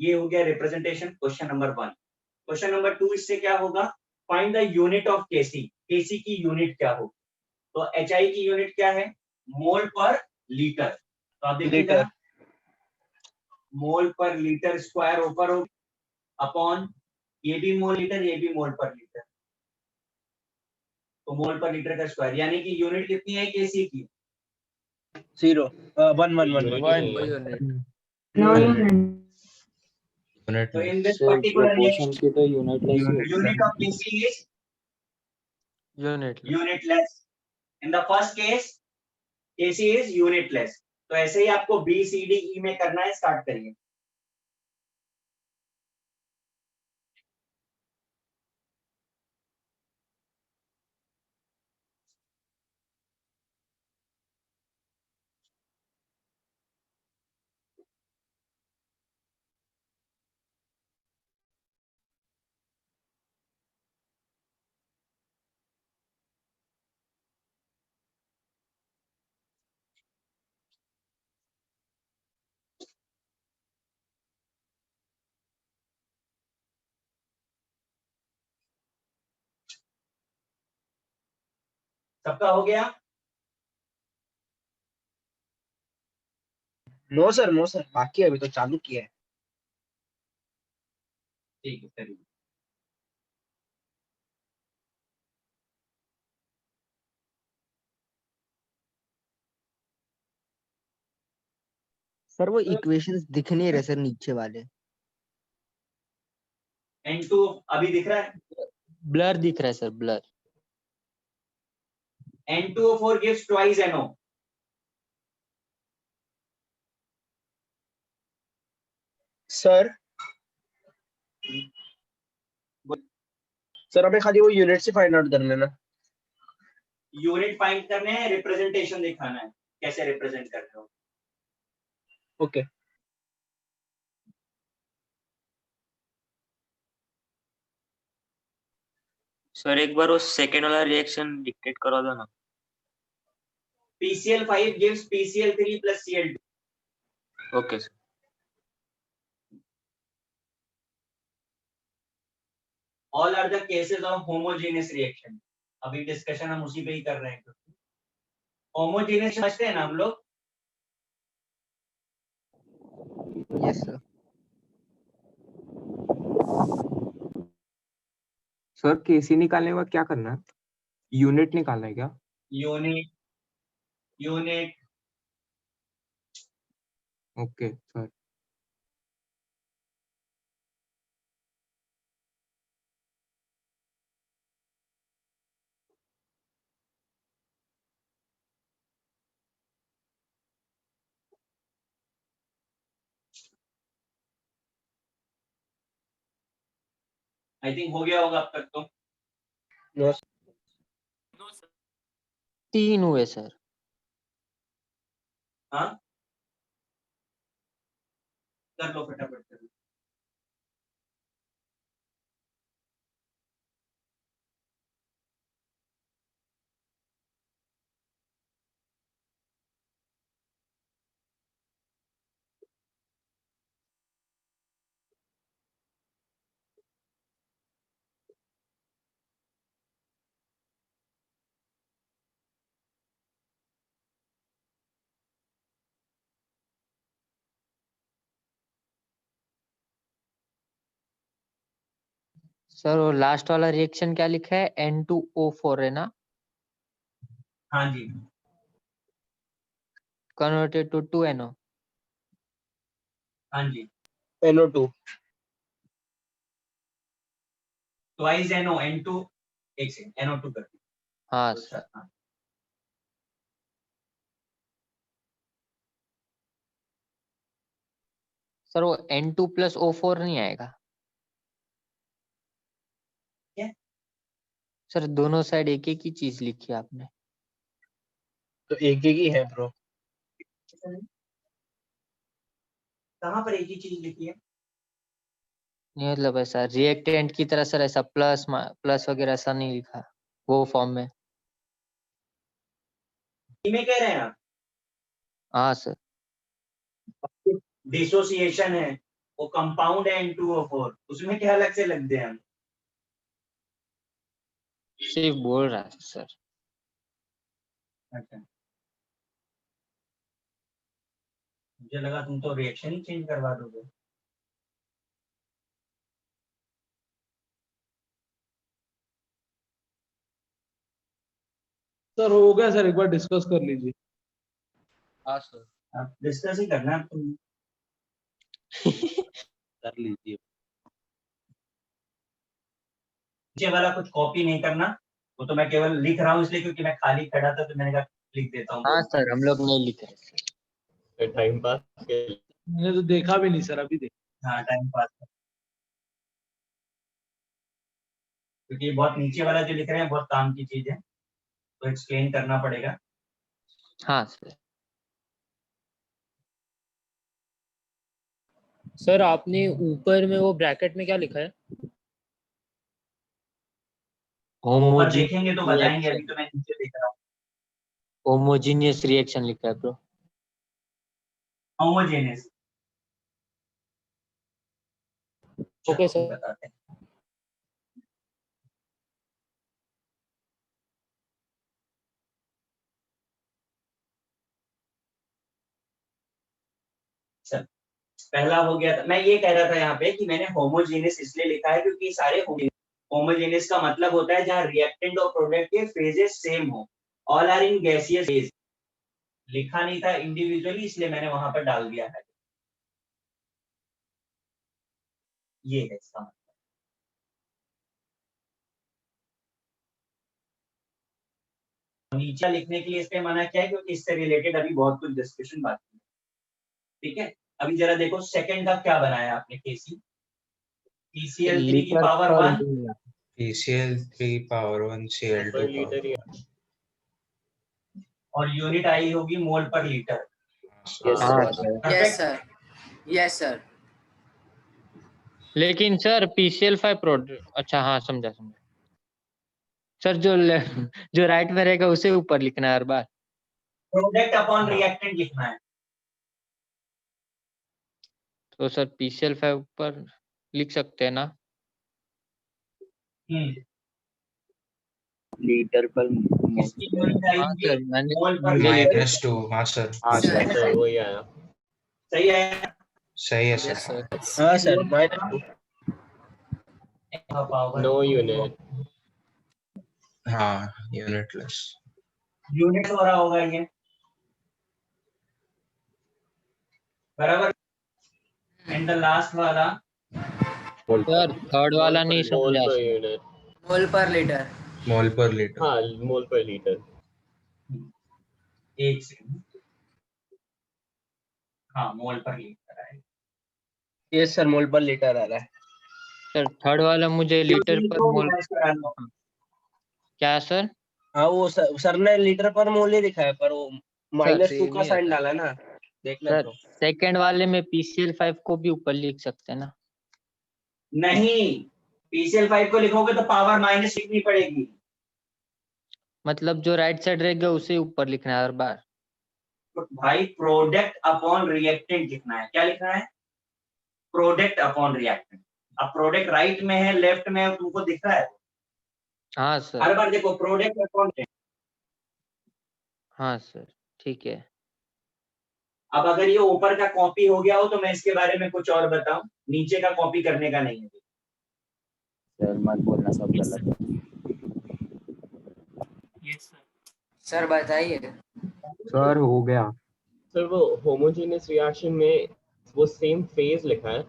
ये हो गया representation, question number 1। Question number 2 इससे क्या होगा? Find the unit of KC. केसी की यूनिट क्या होगी? तो HI की यूनिट क्या है? Mole per litre. तो आप देखिएगा, मोल पर लीटर स्क्वायर ऊपर हो अपॉन ये भी मोल लीटर, ये भी मोल पर लीटर, तो मोल पर लीटर का स्क्वायर, यानी कि यूनिट कितनी है केसी की? 0 1 1 1 यूनिट तो in this sir particular proportion की तो यूनिटलेस ही होती यूनिट है। Of Kc is unit unitless. In the first case, KC is unitless. तो ऐसे ही आपको B, C, D, E में करना है, स्टार्ट करिए। सबका हो गया? नो सर बाकी है, अभी तो चालू किया है। ठीक है, करिए। सर वो इक्वेशंस दिख नहीं रहे सर नीचे वाले। N2 अभी दिख रहा है? ब्लर दिख रहा है sir, blur. N2O4 gives twice NO. Sir हमें खाली वो यूनिट से फाइंड आउट करना है ना। यूनिट फाइंड करने हैं, रिप्रेजेंटेशन दिखाना है। कैसे रिप्रेजेंट कर रहे हो। ओके सर एक बार वो सेकेंड वाला रिएक्शन डिक्टेट करा दो ना। PCl5 gives PCl3 plus Cl2. Okay sir. All are the cases of homogeneous reaction. अभी डिस्कशन हम उसी पे ही कर रहे हैं। होमोजेनियस समझते हैं ना हम लोग। Yes sir. सर केसी निकालने के बाद क्या करना है? यूनिट निकालना है क्या? Unit okay sir. I think हो गया होगा अब तक तो। नो 3 हुए सर। हाँ कर लो फटाफट कर लो। सर वो लास्ट वाला रिएक्शन क्या लिखा है? N2O4 है ना? हाँ जी कन्वर्टेड टू 2NO। हाँ जी। NO2 ट्वाइस NO N2 एक सेकंड NO2 कर दी। हाँ तो सर। हाँ। सर वो N2 प्लस O4 नहीं आएगा? क्या? सर दोनों साइड एक एक ही चीज लिखी है आपने। तो एक ही है ब्रो। कहाँ पर एक ही चीज लिखी है? नहीं मतलब ऐसा रिएक्टेंट की तरह सर, ऐसा प्लस प्लस वगैरह ऐसा नहीं लिखा वो फॉर्म में। में कह रहे हैं आप? हाँ सर। डिसोसिएशन है, वो कंपाउंड है N2O4, उसमें क्या अलग से लग दे हम। सिर्फ बोल रहा था सर। अच्छा मुझे लगा तुम तो रिएक्शन ही चेंज करवा दोगे। सर हो गया सर, एक बार डिस्कस कर लीजिए। हाँ सर अब डिस्कस ही करना है तुम। कर लीजिए। नीचे वाला कुछ कॉपी नहीं करना, वो तो मैं केवल लिख रहा हूँ इसलिए क्योंकि मैं खाली खड़ा था तो मैंने कहा लिख देता हूँ। हाँ सर हम लोग नहीं लिख रहे सर। टाइम पास मैंने तो देखा भी नहीं सर, अभी देखा। हाँ टाइम पास, क्योंकि बहुत नीचे वाला जो लिख रहे हैं बहुत काम की चीज है तो एक्सप्लेन करना पड़ेगा। हाँ सर। सर आपने ऊपर में वो ब्रैकेट में क्या लिखा है? ऊपर देखेंगे तो बताएंगे, अभी तो मैं नीचे देख रहा हूँ। होमोजीनियस रिएक्शन लिखा है ब्रो। Homogeneous okay sir. बताते हैं। चल पहला हो गया था। मैं ये कह रहा था यहाँ पे कि मैंने होमोजेनियस इसलिए लिखा है क्योंकि सारे होमोजेनियस का मतलब होता है जहाँ रिएक्टेंट और प्रोडक्ट के फेजेस सेम हो। All are in gaseous phase. लिखा नहीं था इंडिविजुअली इसलिए मैंने वहां पर डाल दिया है। ये है इसका मतलब। नीचे लिखने के लिए इसलिए मना किया है क्योंकि इससे रिलेटेड अभी बहुत कुछ डिस्कशन बाकी है। ठीक है अभी जरा देखो सेकंड का क्या बनाया आपने केसी। PCl3 की power 1 PCl3 power 1 Cl2 power 1 और यूनिट आई होगी मोल पर लीटर। यस हाँ sir. Sir. Yes sir, yes sir. लेकिन सर PCl5 प्रोडक्ट, अच्छा हाँ समझा समझा सर। जो राइट में रहेगा उसे ऊपर लिखना है हर बार। प्रोडक्ट अपॉन रिएक्टेंट लिखना है। तो सर PCl5 ऊपर लिख सकते हैं ना? लीटर पर इसकी यूनिट हाँ आएगी सर, मैंने मोल पर मुझे लीटर। -2। हाँ सर। हाँ सर। सर वही आया। सही है। सही है यस सर। सर। हाँ सर, पावर नो यूनिट। हाँ यूनिटलेस। यूनिट हो रहा होगा ये, बराबर। एंड द लास्ट वाला सर थर्ड वाला नहीं मोल समझा पर सर। यूनिट। मोल पर लीटर। मोल पर लीटर। हाँ, मोल पर लीटर। एक सेकंड। हाँ मोल पर लीटर है। यस सर, मोल पर लीटर आ रहा है। सर थर्ड वाला मुझे लीटर पर मोल। क्या सर? हाँ वो सर ने लीटर पर मोल ही दिखाया, पर वो -2 का साइन डाला ना, देखना सर तो। सेकंड वाले में PCl5 को भी ऊपर लिख सकते हैं ना? नहीं, PCl5 को लिखोगे तो पावर माइनस लिखनी पड़ेगी। मतलब जो राइट साइड रहेगा उसे ऊपर लिखना है हर बार। तो भाई प्रोडक्ट अपॉन रिएक्टेंट लिखना है। क्या लिखना है? Product upon reactant. अब प्रोडक्ट राइट में है लेफ्ट में है, तुमको दिख रहा है? हाँ सर। हर बार देखो प्रोडक्ट अपॉन। हाँ सर ठीक है। अब अगर ये ऊपर का कॉपी हो गया हो तो मैं इसके बारे में कुछ और बताऊं, नीचे का कॉपी करने का नहीं है। सर मत बोलना, सब गलत है। सर बताइए। सर हो गया। सर वो होमोजेनियस रिएक्शन में वो सेम फेज लिखा है।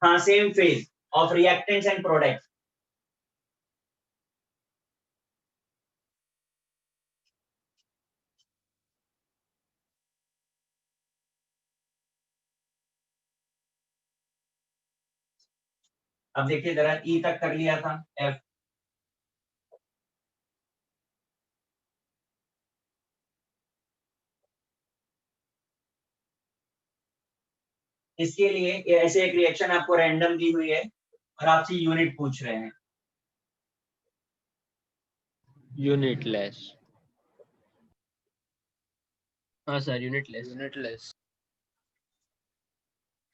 हाँ same phase of reactants and products. अब देखिए जरा, ई तक कर लिया था, एफ। इसके लिए ये ऐसे एक रिएक्शन आपको रैंडम दी हुई है और आपसे यूनिट पूछ रहे हैं। यूनिटलेस। हाँ सर, यूनिटलेस।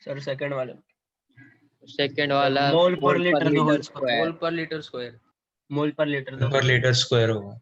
सर सेकंड वाले सेकंड वाला मोल per litre litre whole square. मोल पर लीटर स्क्वायर। मोल per litre mole per litre square होगा।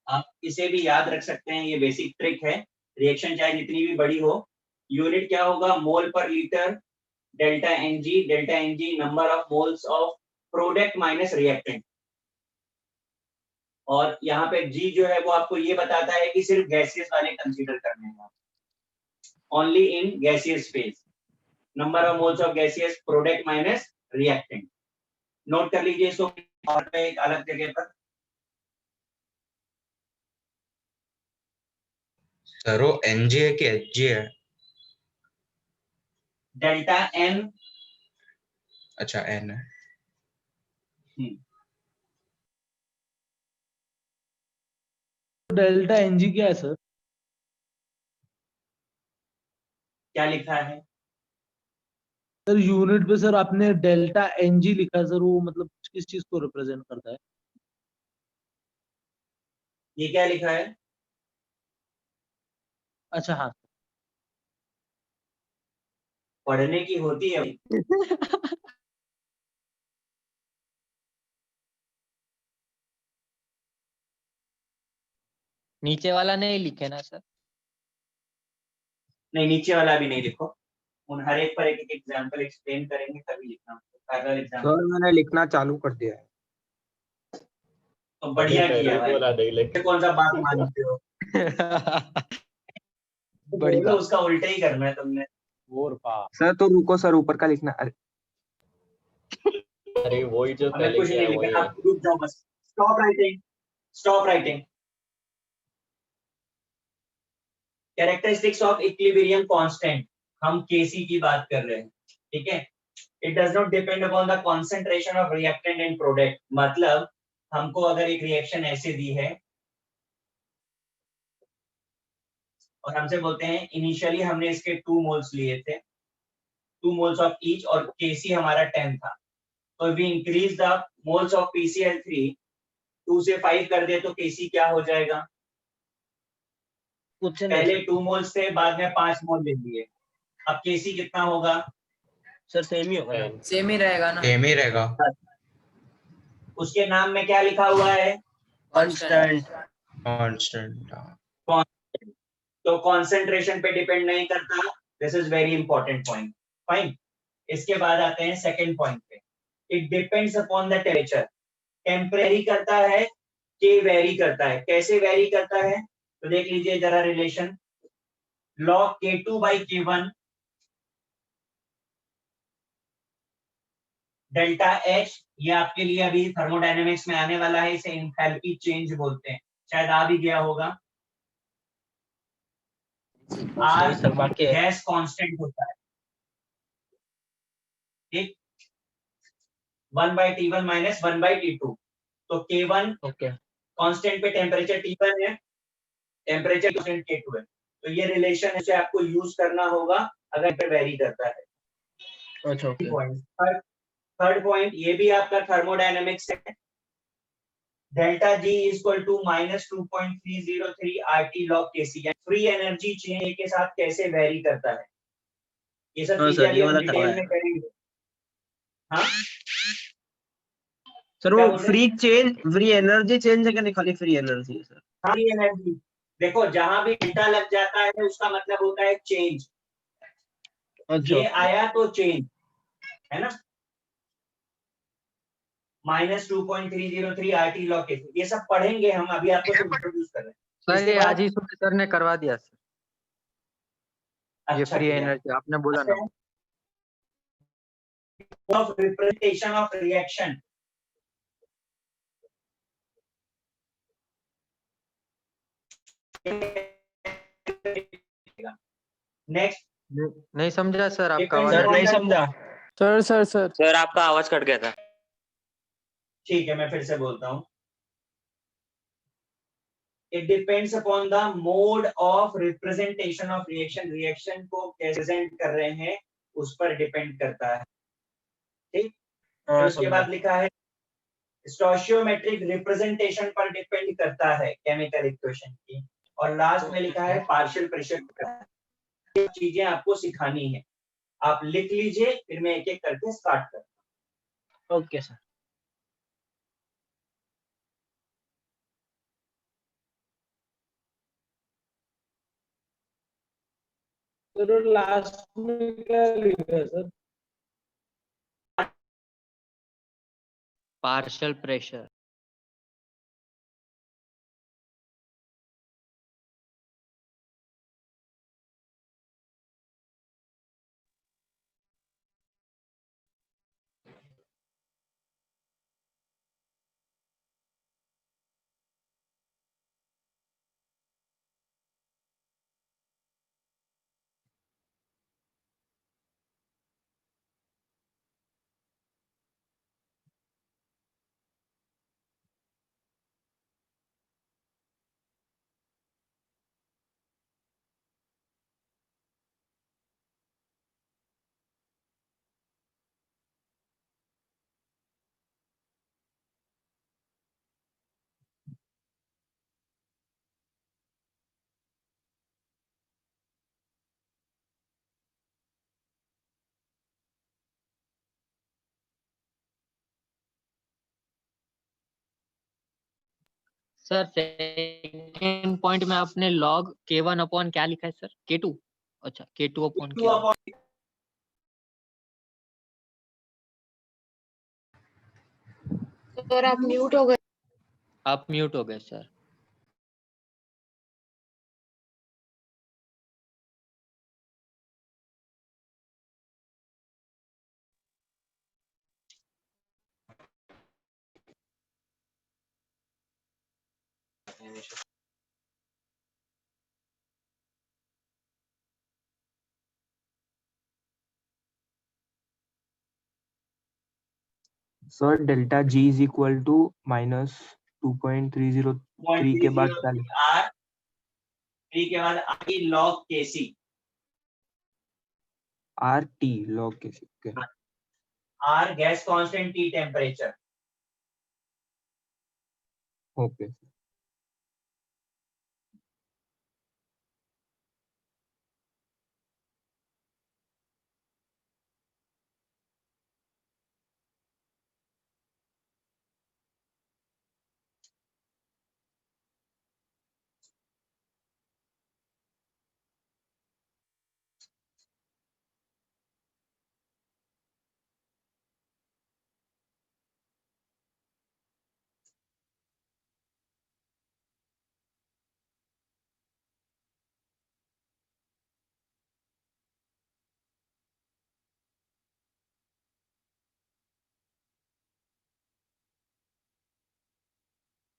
आप इसे भी याद रख सकते हैं, ये बेसिक ट्रिक है। रिएक्शन चाहे जितनी भी बड़ी हो, यूनिट क्या होगा? Mole per litre, delta n g number of moles of product minus reactant. और यहाँ पे जी जो है वो आपको ये बताता है कि सिर्फ गैसियस वाले कंसीडर करने हैं, only in gaseous phase. Number of moles of gaseous product minus reactant. Note कर लीजिए इसको और पे एक अलग जगह पर। सर वो NG है कि HG है? Delta n. अच्छा N है। डेल्टा एनजी क्या है सर? क्या लिखा है? सर यूनिट पे सर आपने डेल्टा एनजी लिखा है सर, वो मतलब किस चीज को रिप्रेजेंट करता है? ये क्या लिखा है? अच्छा हाँ। पढ़ने की होती है। नीचे वाला नहीं लिखे ना सर? नहीं, नीचे वाला भी नहीं लिखो। उन हर एक पर एक एग्जांपल एक्सप्लेन करेंगे तभी लिखना। पैरेलल एग्जांपल सर मैंने लिखना चालू कर दिया है। तो बढ़िया किया भाई। बोला नहीं लेकिन कौन सा बात मानते हो? बड़ी बोलो, बात। उसका उल्टा ही करना है तुमने। और पा सर तो रुको सर, ऊपर का लिखना। अरे अरे वही जो हमें पहले कुछ किया नहीं है वही लिखना, है। आप रुक जाओ बस। Stop writing, stop writing. Characteristics of equilibrium constant, हम केसी की बात कर रहे हैं, ठीक है। It does not depend upon the concentration of reactant and product. मतलब हमको अगर एक रिएक्शन ऐसे दी है और हमसे बोलते हैं इनिशियली हमने इसके 2 मोल्स लिए थे, 2 मोल्स ऑफ ईच, और केसी हमारा 10 था, तो we increase the moles of P C L three, 2 से 5 कर दे तो केसी क्या हो जाएगा? कुछ नहीं पहले सर। 2 मोल्स थे, बाद में 5 मोल ले लिए, अब केसी कितना होगा? सर सेम ही होगा यार। सेम ही रहेगा ना। सेम ही रहेगा। उसके नाम में क्या लिखा हुआ है? कांस्टेंट। कांस्टेंट। तो कंसंट्रेशन पे डिपेंड नहीं करता। This is very important point. Fine. इसके बाद आते हैं सेकंड पॉइंट पे। It depends upon the temperature. Temporary करता है के वेरी करता है। कैसे वेरी करता है? तो देख लीजिए जरा relation, log K2 by K1 delta H, ये आपके लिए अभी थर्मोडायनेमिक्स में आने वाला है, इसे एंथैल्पी चेंज बोलते हैं, शायद आ भी गया होगा। नहीं सर बाकी है। गैस कांस्टेंट होता है, ठीक, 1/T1 माइनस 1/T2। तो K1 ओके। कांस्टेंट पे टेम्परेचर T1 है, टेम्परेचर कांस्टेंट K2 है, तो ये रिलेशन है आपको यूज करना होगा अगर पे वेरी करता है। अच्छा ओके। थर्ड पॉइंट, ये भी आपका थर्मोडायनेमिक्स है। Delta G is equal to minus 2.303 RT log Kc। Free energy change के साथ कैसे वेरी करता है, ये सब हाँ चीजें सर अभी ये हम वाला डिटेल करवाया में है। करेंगे। हाँ सर क्या वो बोल रहे free change, free energy change है क्या? नहीं खाली फ्री एनर्जी है सर? फ्री एनर्जी, देखो जहां भी डेल्टा लग जाता है उसका मतलब होता है चेंज। अच्छा ये ओके। आया तो चेंज है ना, माइनस 2.303 RT log Kc, ये सब पढ़ेंगे हम, अभी आपको सिर्फ इंट्रोड्यूस कर रहे हैं। सर इसके ये बाद आजीज सर ने करवा दिया सर, ये अच्छा फ्री किया एनर्जी आपने बोला ना। of representation of reaction। Next, नहीं समझा सर आपका Depends सर आवाज। upon नहीं the- समझा। सर सर आपका आवाज कट गया था। ठीक है मैं फिर से बोलता हूँ। It depends upon the mode of representation of reaction। Reaction को कैसे प्रेजेंट कर रहे हैं उस पर डिपेंड करता है, ठीक। हाँ फिर उसके समझा। बाद लिखा है स्टोशियोमेट्रिक रिप्रेजेंटेशन पर डिपेंड करता है केमिकल इक्वेशन की, और लास्ट में लिखा है पार्शियल प्रेशर। ये चीजें आपको सिखानी है, आप लिख लीजिए, फिर मैं एक एक करके स्टार्ट करता ओके सर। सर लास्ट में क्या लिखा है sir? Partial pressure. Sir second point में आपने लॉग K1 अपॉन क्या लिखा है सर? K2। अच्छा K2 अपॉन हूँ। सर आप म्यूट हो गए। आप म्यूट हो गए sir. Temperature. Sir delta G is equal to -2.303 के बाद क्या लिखा? आर 3 के बाद आई log K C, R T log K okay R gas constant, T temperature. Okay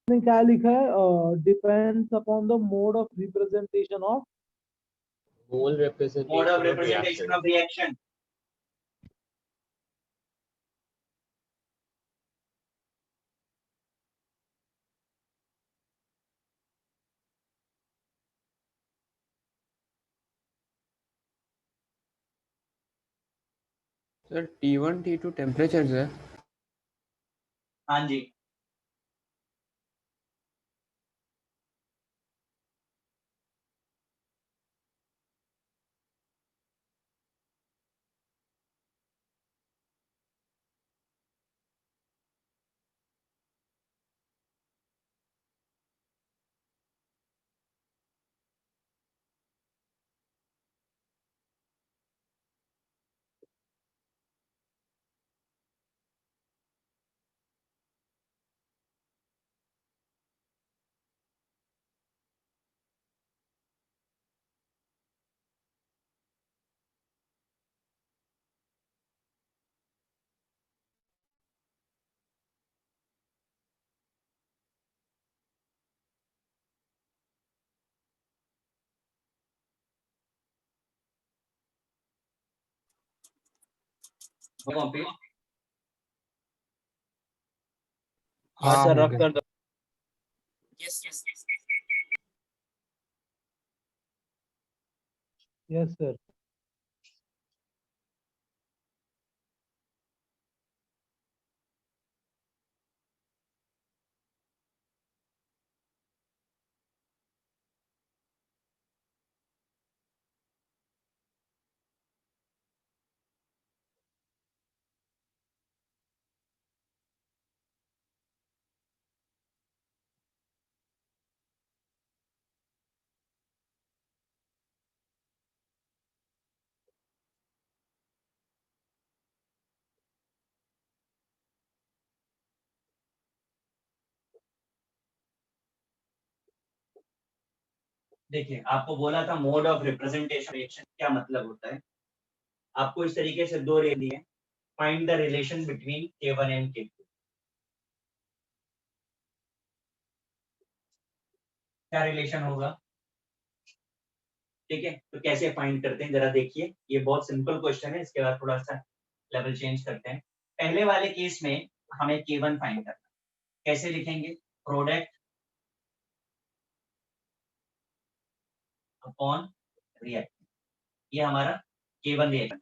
ने क्या लिखा है? Depends upon the mode of representation of mole mode of representation of representation reaction. Of reaction. Sir T1 T2 temperature है। हाँ जी, कॉपी। हाँ हाँ सर, हो रब गया कर दो। Yes sir. देखिए, आपको बोला था मोड ऑफ रिप्रेजेंटेशन रिएक्शन क्या मतलब होता है। आपको इस तरीके से दो रे दिए, find the relation between K1 and K2। क्या रिलेशन होगा? ठीक है, तो कैसे फाइंड करते हैं जरा देखिए। ये बहुत सिंपल क्वेश्चन है, इसके बाद थोड़ा सा लेवल चेंज करते हैं। पहले वाले केस में हमें K1 फाइंड करना है। कैसे लिखेंगे? प्रोडक्ट अपॉन रिएक्टेंट, ये हमारा K1 रिएक्शन।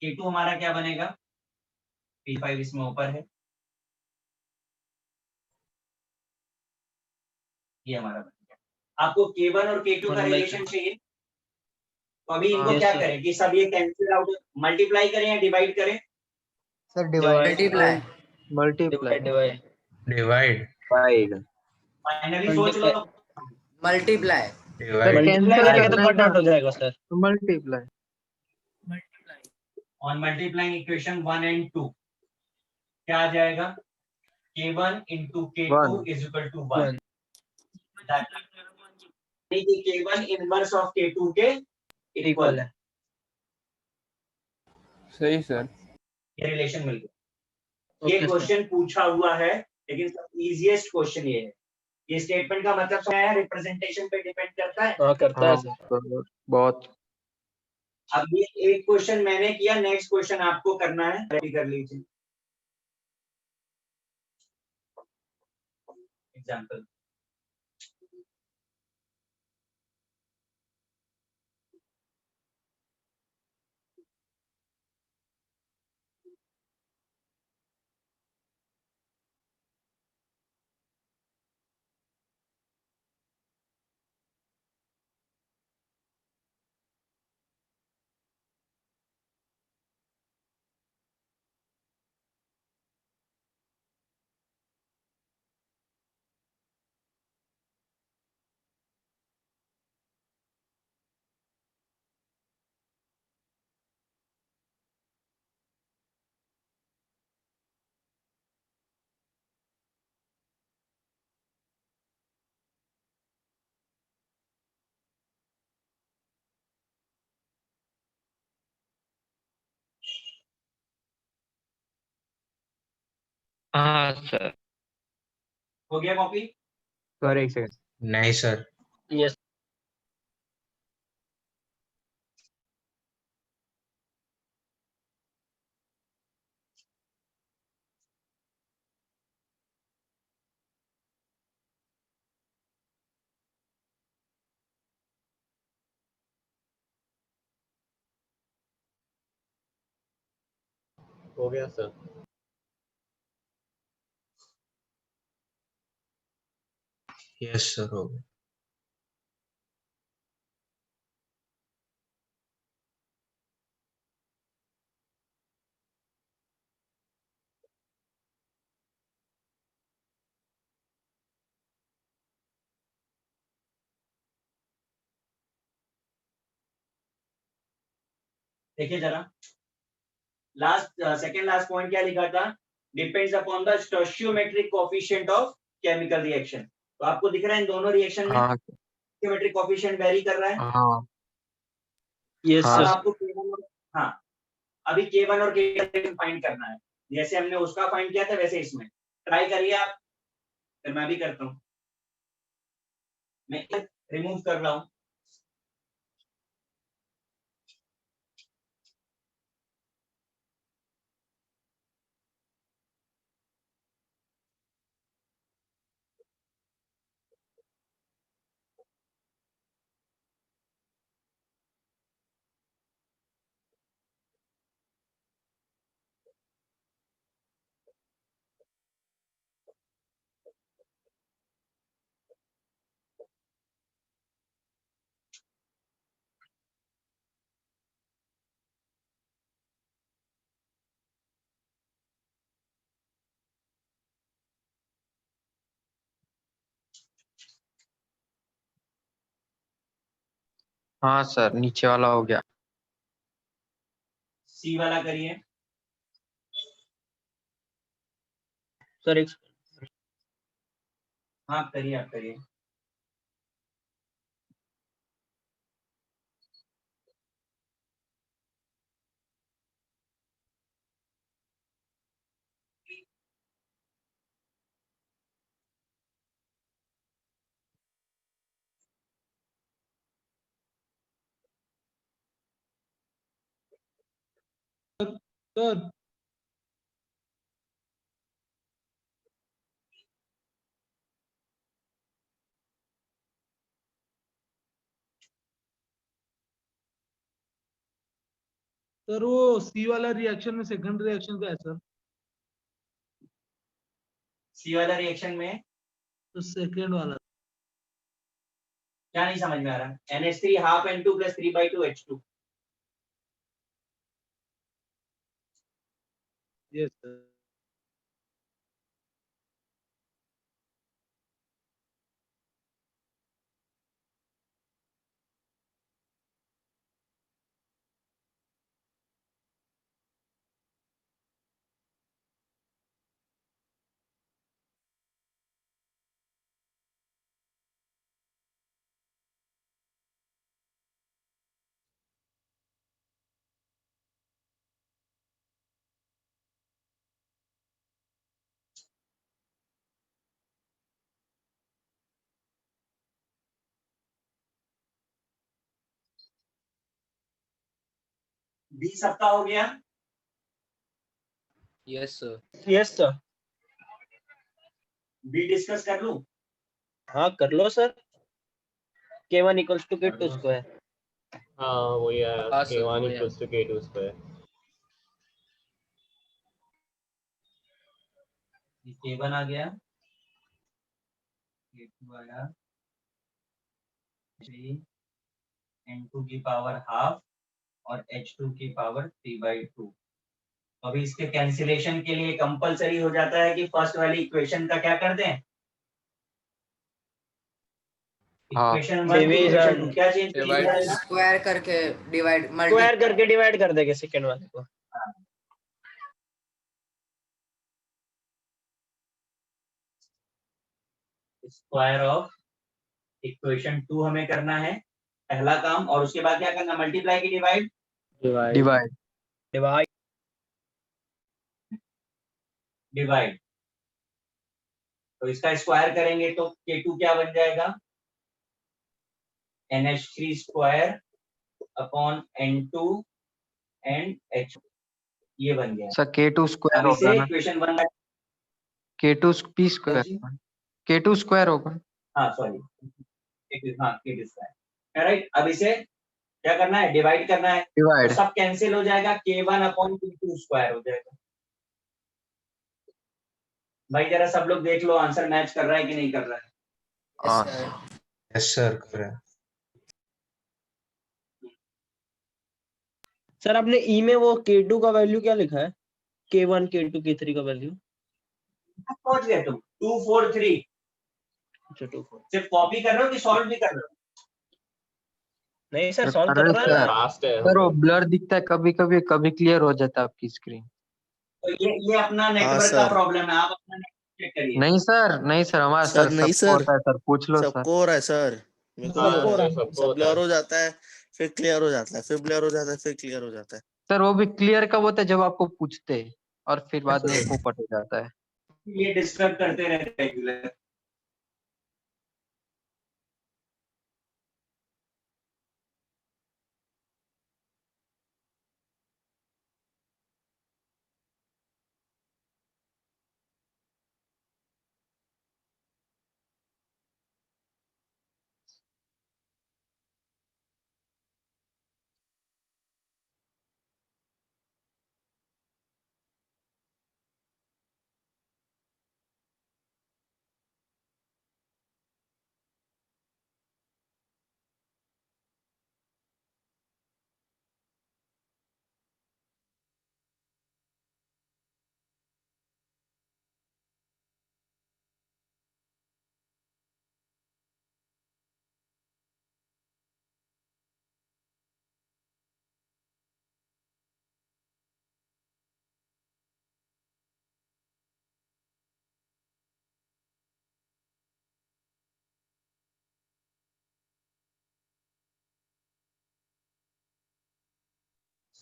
K2 हमारा क्या बनेगा? P5 इसमें ऊपर है, ये हमारा बन गया। आपको K1 और K2 का रिलेशन चाहिए, तो अभी इनको हाँ, क्या yes, करें कि सब ये कैंसिल आउट, मल्टीप्लाई करें या डिवाइड करें? Sir divide multiply. Multiply divide. Divide. Finally सोच लो तो। Multiply. Sir Divide. Cancel multiply करेंगे तो करना है कट आउट ना, हो जाएगा सर। तो multiply. On multiplying equation 1 and 2 क्या आ जाएगा? K1 into K2 is equal to 1। K1 inverse of K2 के इक्वल है। सही सर। ये रिलेशन मिल गया। ये क्वेश्चन पूछा हुआ है, लेकिन इजीएस्ट क्वेश्चन ये है ये स्टेटमेंट का मतलब क्या है? रिप्रेजेंटेशन पे डिपेंड करता है। हाँ करता है हाँ सर। बहुत। अब ये एक क्वेश्चन मैंने किया, नेक्स्ट क्वेश्चन आपको करना है, रेडी कर लीजिए। एग्जाम्पल, हाँ सर। हो गया कॉपी? सर एक सेकंड। नहीं सर। यस। हो गया सर। यस सर हो गया। देखिए जरा, लास्ट सेकंड लास्ट पॉइंट क्या लिखा था? Depends upon the stoichiometric coefficient of chemical reaction. तो आपको दिख रहा है इन दोनों रिएक्शन में हाँ स्टोइचियोमेट्रिक कोएफिशिएंट वेरी कर रहा है। हाँ यस अब हाँ सर। आपको K1 हाँ, अभी K1 और K2 फाइंड करना है। जैसे हमने उसका फाइंड किया था वैसे इसमें ट्राई करिए आप, फिर मैं भी करता हूँ। मैं रिमूव कर रहा हूँ। हाँ सर, नीचे वाला हो गया। सी वाला करिए। सर एक हाँ करिए, आप करिए। सर सर वो सी वाला रिएक्शन में सेकंड रिएक्शन क्या है सर? सी वाला रिएक्शन में तो सेकंड वाला। क्या नहीं समझ में आ रहा? NH3 half N2 plus 3/2 H2। Yes sir. B सबका हो गया? Yes sir. Yes sir. B discuss कर लूं? हाँ कर लो sir. K1 equals to K2 square। हाँ वही है, हाँ सर, K1 वही है। equals to K2 square। K1 आ गया, K2 आया, 3 N2 की पावर हाफ और H2 की पावर 3/2। अभी इसके कैंसिलेशन के लिए कंपलसरी हो जाता है कि फर्स्ट वाली इक्वेशन का क्या कर दें, हाँ। Equation 1 Division। इक्वेशन 2 क्या चेंज Divide। जाएगा? स्क्वायर करके डिवाइड स्क्वायर करके डिवाइड कर देंगे सेकंड वाले को। स्क्वायर ऑफ इक्वेशन 2 हमें करना है पहला काम, और उसके बाद क्या करना, मल्टीप्लाई की डिवाइड? डिवाइड। डिवाइड। डिवाइड। तो इसका स्क्वायर करेंगे तो K2 क्या बन जाएगा, NH3 square upon N2 and H, ये बन गया। सर K2 स्क्वायर अब इसे होगा ना? Equation 1 K2 P square, K2 square होगा। हाँ सॉरी, हाँ K2 स्क्वायर, राइट। अब इसे क्या करना है, डिवाइड करना है। डिवाइड। तो सब कैंसिल हो जाएगा, K1 अपॉन K2 स्क्वायर हो जाएगा। भाई जरा सब लोग देख लो आंसर मैच कर रहा है कि नहीं कर रहा है। हाँ यस सर कर रहे हैं। सर आपने ई में वो K2 का वैल्यू क्या लिखा है? K1 K2 K3 का वैल्यू? पहुंच गए तुम 2 4 3। अच्छा 2 4। सिर्फ कॉपी कर रहे हो कि सॉल्व भी कर रहे हो? नहीं सर सर, सॉल्व कर कर रहे रहा है सर। ना। फास्ट है। सर वो ब्लर दिखता है कभी कभी, कभी क्लियर हो जाता है आपकी स्क्रीन। तो ये अपना नेटवर्क का प्रॉब्लम है, आप अपना नेटवर्क चेक करिए। नहीं सर, नहीं सर, हमारा सर नहीं सबको सर, होता है सर, पूछ लो सर। सबको हो रहा है सर, मेरे को भी हो सबको रहा है। रहा है। सब ब्लर हो जाता है, फिर क्लियर हो जाता है, फिर ब्लर हो जाता है, फिर क्लियर हो जाता है। सर वो भी क्लियर कब होता है, जब आपको पूछते हैं और फिर बाद में पोपट हो जाता है। ये डिस्टर्ब करते रहते हैं रेगुलर।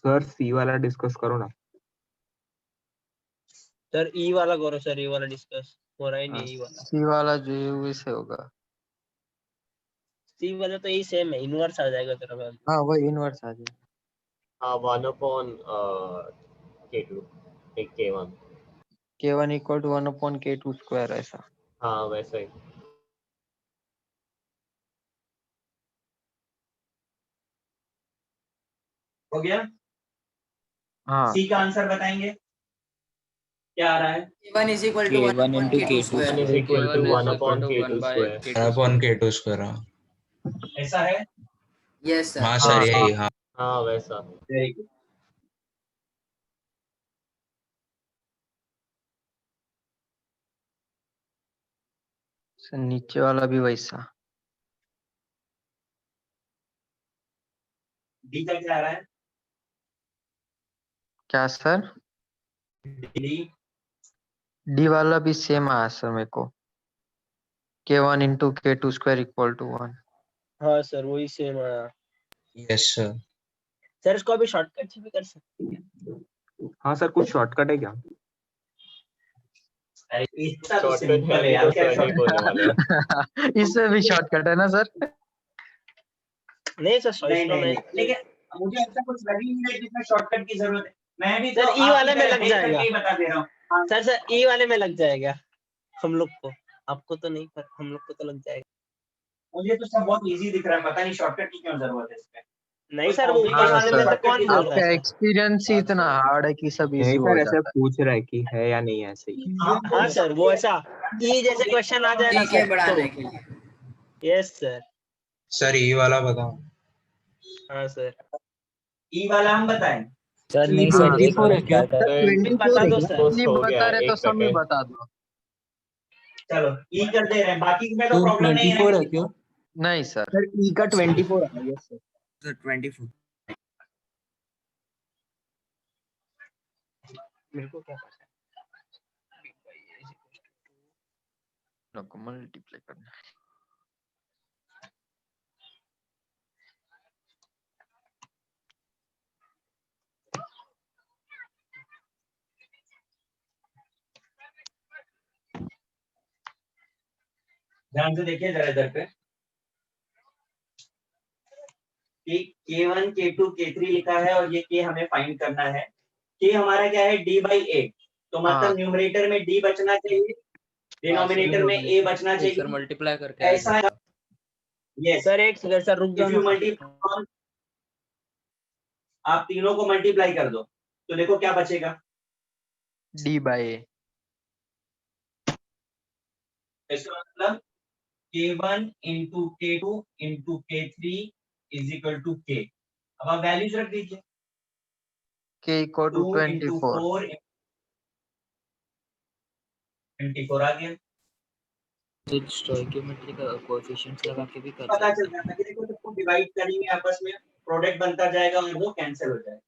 सर सी वाला डिस्कस करो ना। सर ई वाला करो सर, ई वाला डिस्कस हो रहा ही नहीं ई वाला। सी वाला जो है वही से होगा। सी वाला तो यही सेम है, इनवर्स आ जाएगा तेरा वैल्यू। हाँ वही इनवर्स आ जाएगा। हाँ 1 upon K2 एक K1। K1 equal to 1 upon K2 square, ऐसा। हाँ वैसा ही। हो गया? हाँ सी का आंसर बताएंगे क्या आ रहा है? K1 is equal to 1 K1 upon into K2 K2 square। 1 is equal to 1 upon K2 1 by square। K2 upon K2 square. हाँ ऐसा है? Yes sir। हाँ सर यही हाँ। हाँ वैसा। Very good. सर नीचे वाला भी वैसा। डी का क्या आ रहा है? क्या सर? डी डी वाला भी सेम आया सर मेरे को। K1 into K2 square equal to 1। हाँ सर वही सेम आया। Yes sir. सर इसको अभी शॉर्टकट से भी कर सकते हैं। हाँ सर, कुछ शॉर्टकट है क्या? अरे इसका तो शॉर्टकट सिंपल है है यार, तो क्या सर नहीं बोलने वाले। इसमें भी शॉर्टकट है ना सर? नहीं सर नहीं नहीं नहीं, लेकिन मुझे ऐसा कुछ लग ही नहीं रहा है जिसमें शॉर्टकट की जरूरत है। मैं भी सर तो ई आपकी वाले में तरह लग देख जाएगा। करके ही बता दे रहा हूँ। हाँ, सर ई वाले में लग जाएगा हम लोग को, आपको तो नहीं, पर हम लोग को तो लग जाएगा। मुझे तो सब बहुत इजी दिख रहा है, पता नहीं शॉर्टकट की क्यों जरूरत है इसमें। नहीं कोई सर, वो ऊपर हाँ वाले में सर, तो कौन बोल रहा आपका है सर? एक्सपीरियंस ही इतना हार्ड है कि सब इजी नहीं हो सर, ऐसे जाता है। पूछ रहा है कि है या नहीं ऐसे ही। हाँ सर, वो ऐसा ई जैसे क्वेश्चन आ जाए ना जीके सर बढ़ाने तो। के लिए। Yes sir. सर ये वाला बताओ। हाँ सर। ई वाला हम बताएं। सर नहीं हाँ सर, एक 24 है मिनट क्या? क्या सर, कर। 24 बता दो सर। एग्जैक्टली हो बता गया, रहे तो एक सब में सेकंड। बता दो। चलो ई कर दे रहे हैं, बाकी में तो तो प्रॉब्लम नहीं है 24 ना है किसी क्या? को। नहीं सर, सर ई का 24 है। Yes sir. सर 24। मेरे को क्या पता को मल्टीप्लाई करना है। ध्यान से देखिए जरा इधर पे कि K1, K2, K3 लिखा है और ये K हमें फाइंड करना है। K हमारा क्या है, D by A, तो हाँ मतलब न्यूमरेटर में D बचना चाहिए, डिनोमिनेटर में A बचना सर चाहिए। मल्टीप्लाई करके आ ऐसा जाएगा। Yes, sir. एक सेकंड सर, रुक इफ जाओ यू ना। मल्टीप्लाई, आप तीनों को मल्टीप्लाई कर दो तो देखो क्या बचेगा। D by A. इसका मतलब K1 into K2 into K3 is equal to K। अब आप वैल्यूज रख दीजिए। के इक्वल टू 2 इंटू 24। 4 24 आ गया। तो स्टोइकियोमेट्री का कोएफिशिएंट्स लगा के भी कर पता सकते चल जाता है कि देखो सबको डिवाइड करेंगे आपस में, प्रोडक्ट बनता जाएगा और वो कैंसिल हो जाएगा।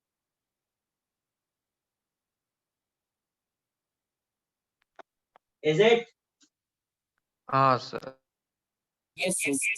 Is it? हाँ सर। Yes, yes.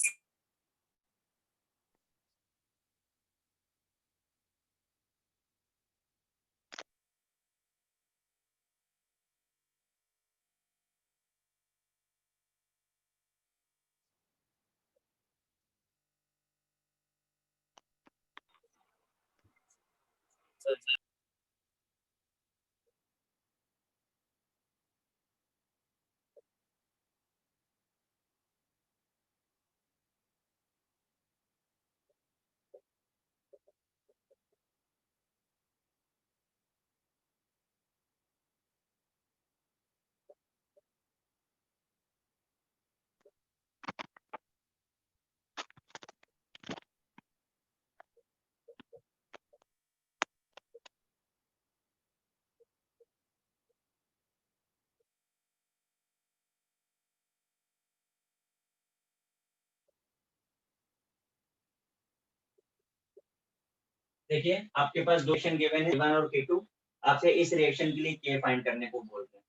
देखिए आपके पास दो रिएक्शन गिवन है, K1 और K2। आपसे इस रिएक्शन के लिए K फाइंड करने को बोलते हैं,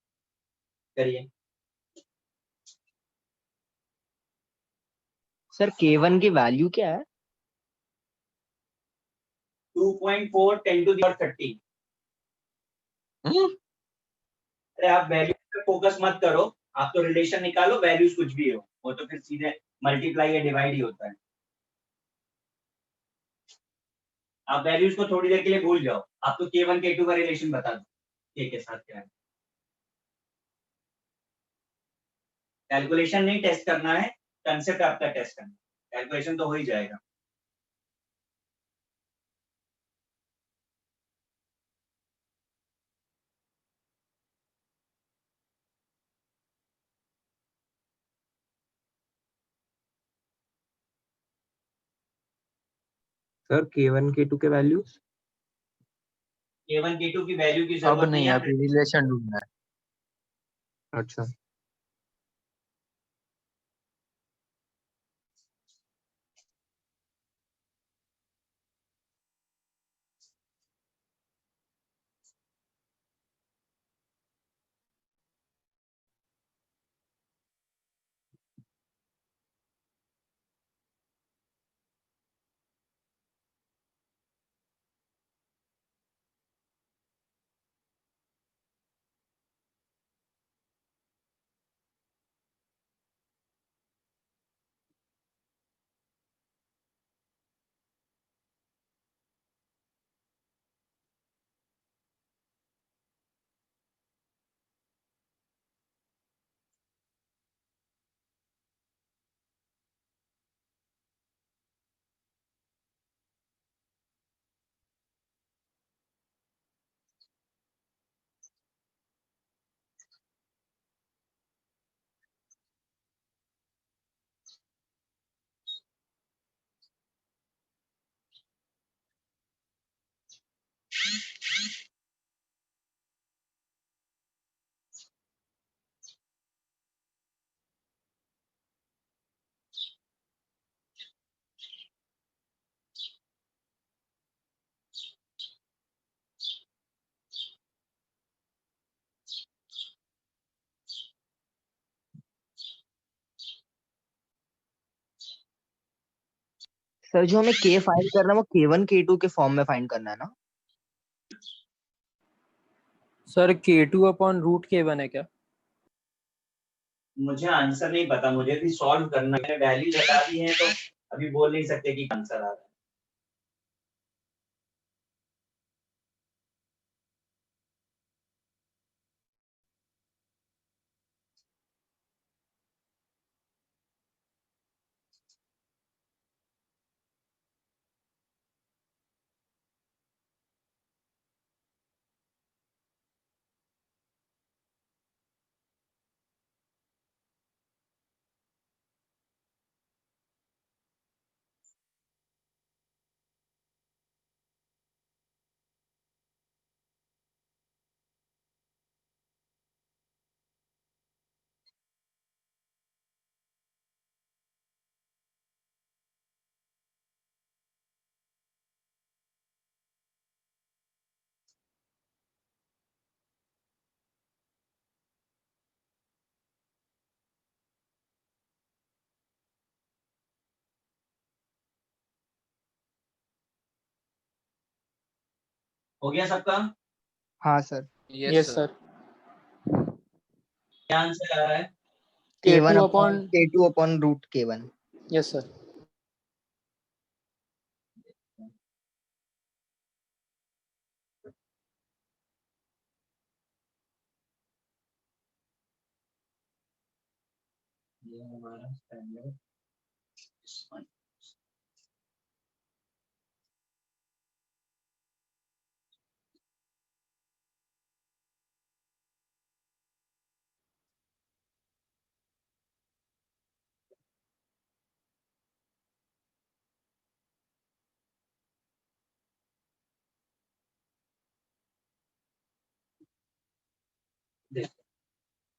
करिए। सर K1 की वैल्यू क्या है? 2.4 10 to the power 30। अरे आप वैल्यू पे फोकस मत करो, आप तो रिलेशन निकालो, वैल्यूज कुछ भी हो, वो तो फिर सीधे मल्टीप्लाई या डिवाइड ही होता है। आप वैल्यूज को थोड़ी देर के लिए भूल जाओ, आप तो K1 K2 का रिलेशन बता दो K के साथ क्या है। कैलकुलेशन नहीं टेस्ट करना है, कंसेप्ट आपका टेस्ट करना है, कैलकुलेशन तो हो ही जाएगा। सर K1 K2 के वैल्यूज K1 K2 की वैल्यू की अब जरूरत नहीं नहीं, है। अभी रिलेशन ढूंढना है। अच्छा। सर जो हमें के फाइंड करना है वो K1 K2 के फॉर्म में फाइंड करना है ना? Sir K2 upon root K1 है क्या? मुझे आंसर नहीं पता, मुझे भी सॉल्व करना है, वैल्यू बता दी है तो अभी बोल नहीं सकते कि आंसर आ रहा है। हो गया सबका? हाँ सर। Yes sir. क्या आंसर आ रहा है? K1 K2 upon upon K2 upon root K1। Yes sir. ये हमारा स्टैंडर्ड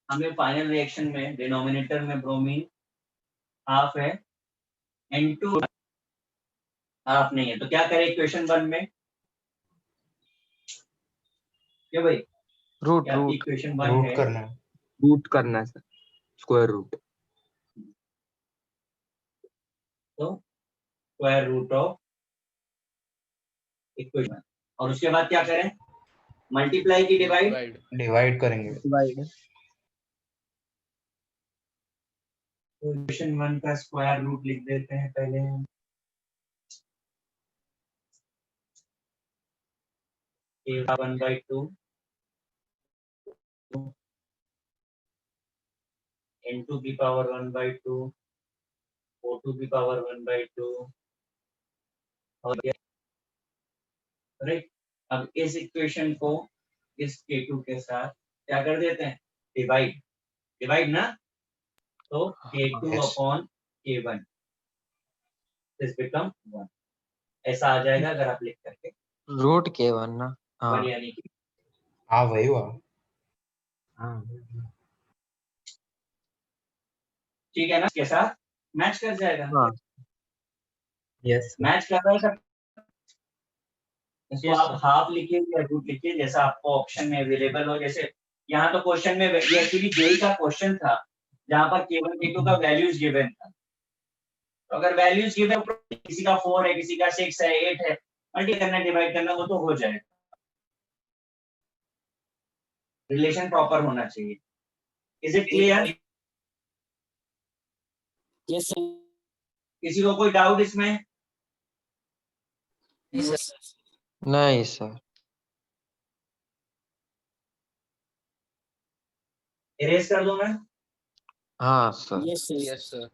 हमें फाइनल रिएक्शन में डिनोमिनेटर में ब्रोमीन हाफ है, N2 हाफ नहीं है, तो क्या करें इक्वेशन 1 में? क्या भाई? रूट क्या रूट इक्वेशन 1 रूट है? करना है। रूट करना है सर, स्क्वायर रूट। तो स्क्वायर रूट ऑफ इक्वेशन, और उसके बाद क्या करें? मल्टीप्लाई की डिवाइड? डिवाइड करेंगे। डिवाइड। इक्वेशन 1 का स्क्वायर रूट लिख देते हैं पहले हम। a का 1/2 n2 की पावर 1/2 o2 की पावर 1/2 और राइट। अब इस इक्वेशन को इस k2 के साथ क्या कर देते हैं? डिवाइड, डिवाइड ना, तो k2 yes. Upon k1 this become 1, ऐसा आ जाएगा अगर आप लिख करके रूट K1 ना। 1 हाँ यानी कि हाँ वही हुआ। हाँ ठीक है ना, इसके साथ मैच कर जाएगा। हाँ यस। मैच कर रहा है सब। इसको यस आप सर। हाफ लिखिए या रूट लिखिए, जैसा आपको ऑप्शन में अवेलेबल हो। जैसे यहाँ तो क्वेश्चन में ये एक्चुअली जेई का क्वेश्चन था जहाँ पर k1 k2 का वैल्यूज गिवन था। तो अगर वैल्यूज गिवन, किसी का 4 है, किसी का 6 है, 8 है, मल्टी करना डिवाइड करना वो तो हो जाएगा, रिलेशन प्रॉपर होना चाहिए। Is it clear? Yes sir. किसी को कोई डाउट इसमें? नहीं सर। इरेज कर दूं मैं? हाँ sir. Yes sir. Yes sir.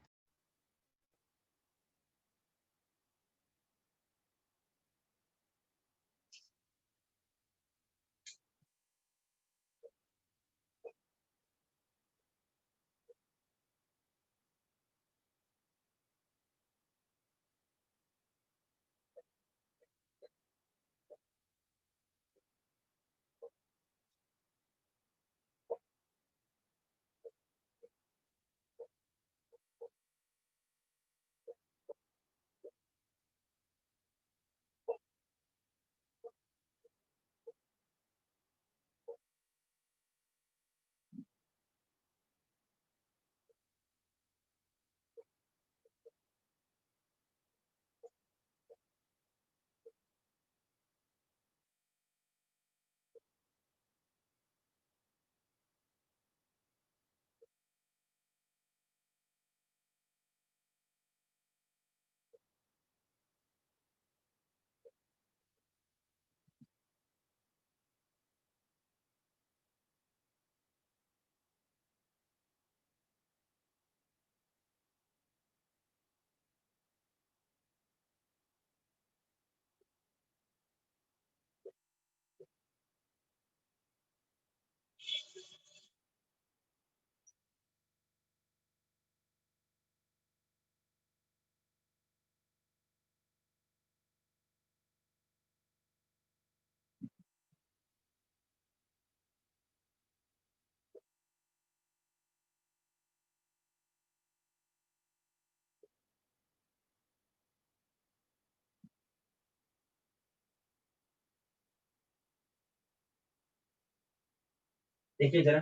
देखिए जरा,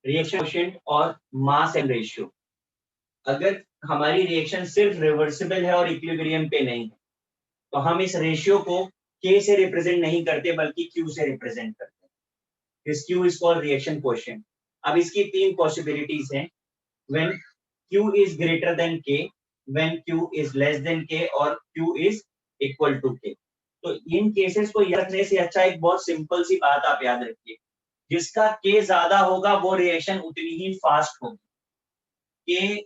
रिएक्शन कोएफिशिएंट और मास एंड रेशियो। अगर हमारी रिएक्शन सिर्फ रिवर्सिबल है और इक्विलिब्रियम पे नहीं, तो हम इस रेशियो को K से रिप्रेजेंट नहीं करते बल्कि Q से रिप्रेजेंट करते हैं। This Q is called reaction coefficient. अब इसकी तीन पॉसिबिलिटीज हैं, when Q is greater than K, when Q is less than K और Q is equal to K। तो इन केसेस को याद रखने से अच्छा एक बहुत सिंपल सी बात आप याद रखिए, जिसका K ज्यादा होगा वो रिएक्शन उतनी ही फास्ट होगी। K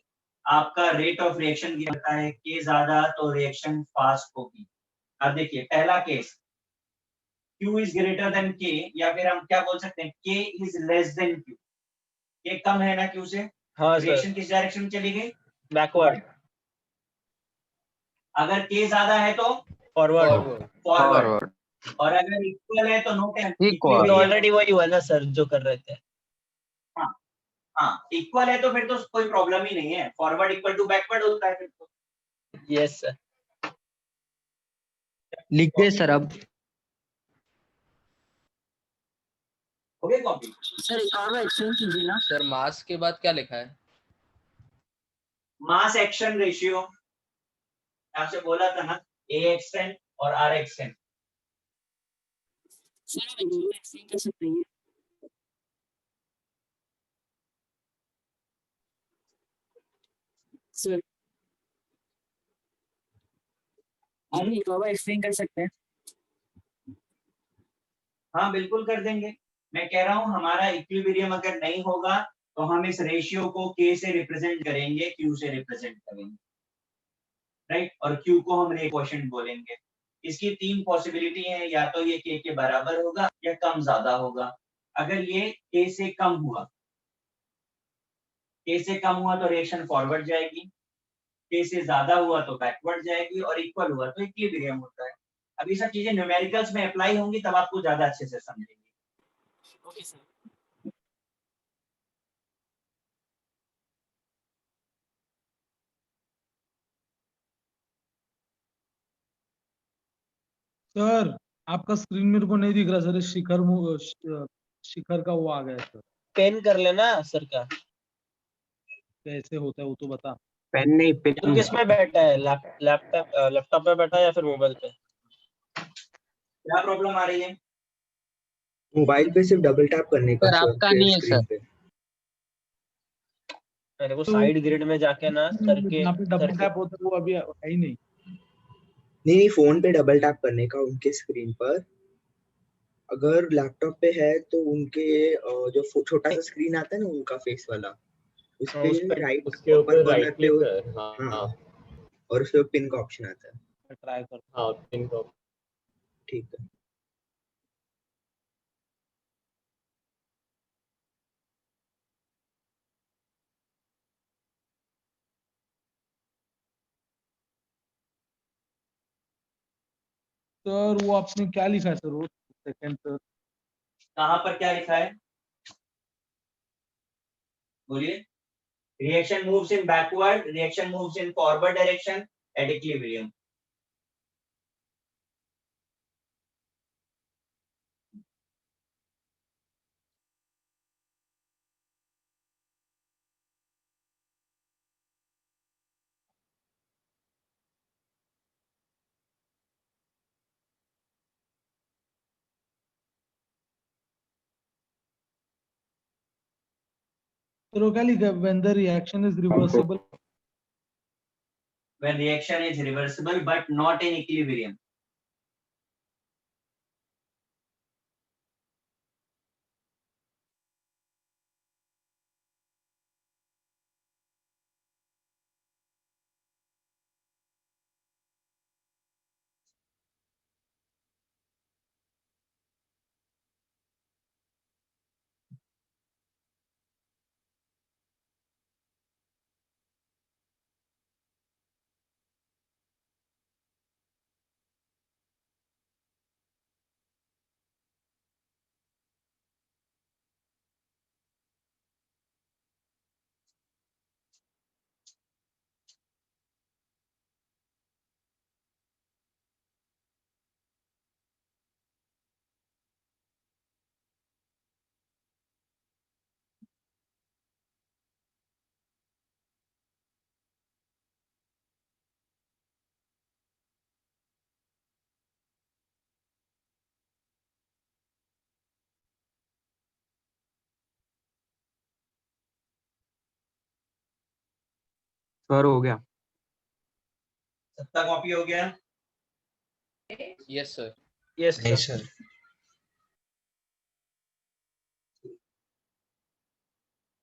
आपका रेट ऑफ रिएक्शन गिरता है, K ज्यादा तो रिएक्शन फास्ट होगी। अब देखिए पहला case, Q is greater than K, या फिर हम क्या बोल सकते हैं, K is less then Q। K कम है ना Q से, हाँ रिएक्शन सर, किस डायरेक्शन में चली गई, बैकवर्ड, अगर K ज्यादा है तो फॉरवर्ड। फॉरवर्ड, और अगर इक्वल है तो नो टेंस तो इक्विलिब्रियम। ऑलरेडी वही हुआ ना सर जो कर रहे थे। हाँ हाँ, इक्वल है तो फिर तो कोई प्रॉब्लम ही नहीं है, फॉरवर्ड इक्वल टू बैकवर्ड होता है फिर तो। Yes sir. लिख दे सर अब। हो गई कॉपी? सर एक और एक्सचेंज कीजिए ना। सर मास के बाद क्या लिखा है? मास एक्शन रेशियो, आपसे बोला था ना, AXN और RXN। सर आप दोनों एक्सचेंज कर सकते हैं। सर आप एक और एक्सचेंज कर सकते हैं। हाँ बिल्कुल कर देंगे। मैं कह रहा हूँ हमारा इक्विलिब्रियम अगर नहीं होगा तो हम इस रेशियो को K से रिप्रेजेंट करेंगे, Q से रिप्रेजेंट करेंगे, राइट, और Q को हम कोएफिशिएंट बोलेंगे। इसकी तीन पॉसिबिलिटी है, या तो ये K के बराबर होगा या कम ज्यादा होगा। अगर ये K से कम हुआ, K से कम हुआ तो रिएक्शन फॉरवर्ड जाएगी, K से ज्यादा हुआ तो बैकवर्ड जाएगी, और इक्वल हुआ तो इक्विलिब्रियम होता है। अब ये सब चीजें न्यूमेरिकल्स में अप्लाई होंगी तब आपको ज्यादा अच्छे से समझेंगे। Okay sir. सर आपका स्क्रीन मेरे को नहीं दिख रहा सर, शिखर का वो आ गया है सर। पेन कर लेना सर का। कैसे होता है वो तो बता। पेन नहीं, पेन किस में बैठा है, लैपटॉप पे बैठा है या फिर मोबाइल पे? क्या प्रॉब्लम आ रही है? मोबाइल पे सिर्फ डबल टैप करने का सर सर, आपका शेयर नहीं है स्क्रीन सर। पे। मेरे को तो साइड ग्रिड में जाके ना सर के यहाँ पे डबल टैप होता है वो अभी है ही नहीं। नहीं, फोन पे डबल टैप करने का उनके स्क्रीन पर। अगर लैपटॉप पे है तो उनके जो छोटा सा स्क्रीन आता है ना उनका फेस वाला, उस पे राइट उसके अपर ऊपर कॉर्नर राइट पे क्लिक कर, हाँ हाँ, और उसपे पिन का ऑप्शन आता है। ट्राई कर। हाँ पिन को। ठीक है। सर वो आपने क्या लिखा है सर, वो सेकंड सर? कहाँ पर क्या लिखा है बोलिए? Reaction moves in backward, reaction moves in forward direction at equilibrium. Sir वो क्या लिखा है, when the reaction is reversible. When reaction is reversible but not in equilibrium. Sir हो गया। सबका कॉपी हो गया? Yes sir. यस नहीं सर। सर।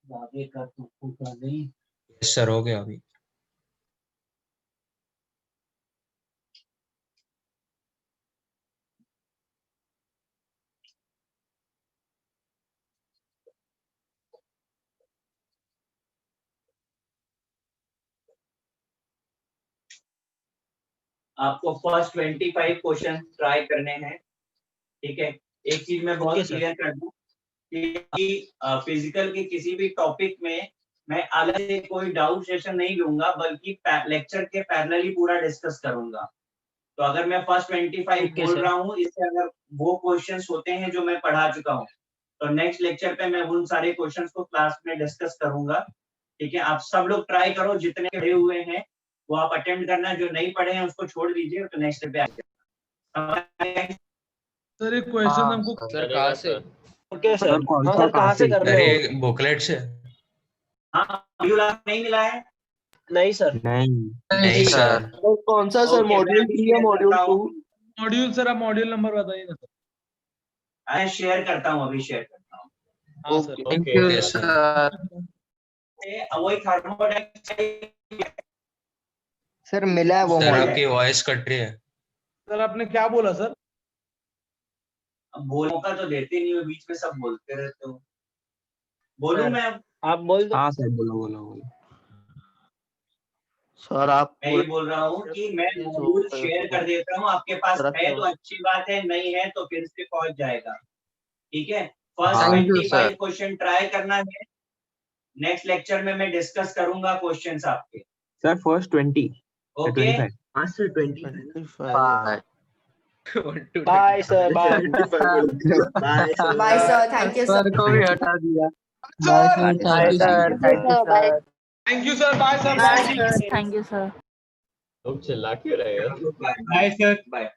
आगे का तो पूछा नहीं। यस सर हो गया अभी। आपको फर्स्ट 25 क्वेश्चन ट्राई करने हैं, ठीक है। एक चीज मैं बहुत Okay, sir. क्लियर कर दूं कि फिजिकल के किसी भी टॉपिक में मैं अलग से कोई डाउट सेशन नहीं लूंगा, बल्कि लेक्चर के पैरेलली पूरा डिस्कस करूंगा। तो अगर मैं फर्स्ट 25 Okay, बोल sir. रहा हूँ, इससे अगर वो क्वेश्चंस होते हैं जो मैं पढ़ा चुका हूँ, तो नेक्स्ट लेक्चर पे मैं उन सारे क्वेश्चंस को क्लास में डिस्कस करूंगा, ठीक है। आप सब लोग ट्राई करो, जितने पढ़े हुए हैं वो आप अटेम्प्ट करना, जो नहीं पढ़े हैं उसको छोड़ दीजिए, तो नेक्स्ट पे आइए। सर एक क्वेश्चन हमको सर कहाँ से? Okay sir. सर कौन हाँ सा सर, कहाँ से कर सर रहे हो? ये बुकलेट से? हाँ, मॉड्यूल आपको नहीं मिला है? नहीं सर। नहीं नहीं सर। कौन सा सर, Okay, मॉड्यूल मैं अभी 3 या share मॉड्यूल करता 2? हूँ। मॉड्यूल सर, आप मॉड्यूल नंबर बताइए ना सर। मैं शेयर करता हूँ, अभी शेयर करता हूँ। हाँ sir. Thank you okay sir. Sir. वही थर्मोडायनेमिक्स सर मिला है वो सर मॉड्यूल आपकी वॉइस कट रही है। सर आपने क्या बोला सर? बोलने का तो देते नहीं हो, बीच में सब बोलते रहते हो। बोलूं सर, मैं अब? आप बोल दो। हाँ सर बोलो बोलो बोलो। सर आप मैं ये बोल रहा हूँ कि मैं मॉड्यूल शेयर कर देता हूँ, आपके पास है तो अच्छी बात है, नहीं है तो फिर से पहुंच जाएगा, ठीक है। फर्स्ट हाँ। Thank you, 25 sir. Question try करना है, नेक्स्ट लेक्चर में मैं डिस्कस करूंगा क्वेश्चंस आपके, सर फर्स्ट 20 ओके। 25। हाँ sir 25 bye. Bye sir, bye. Bye sir. Bye sir, thank you sir. Sir को भी हटा दिया। Bye sir, bye thank you sir, thank you sir. Thank you sir, bye sir, bye sir, thank you sir. Bye sir, bye.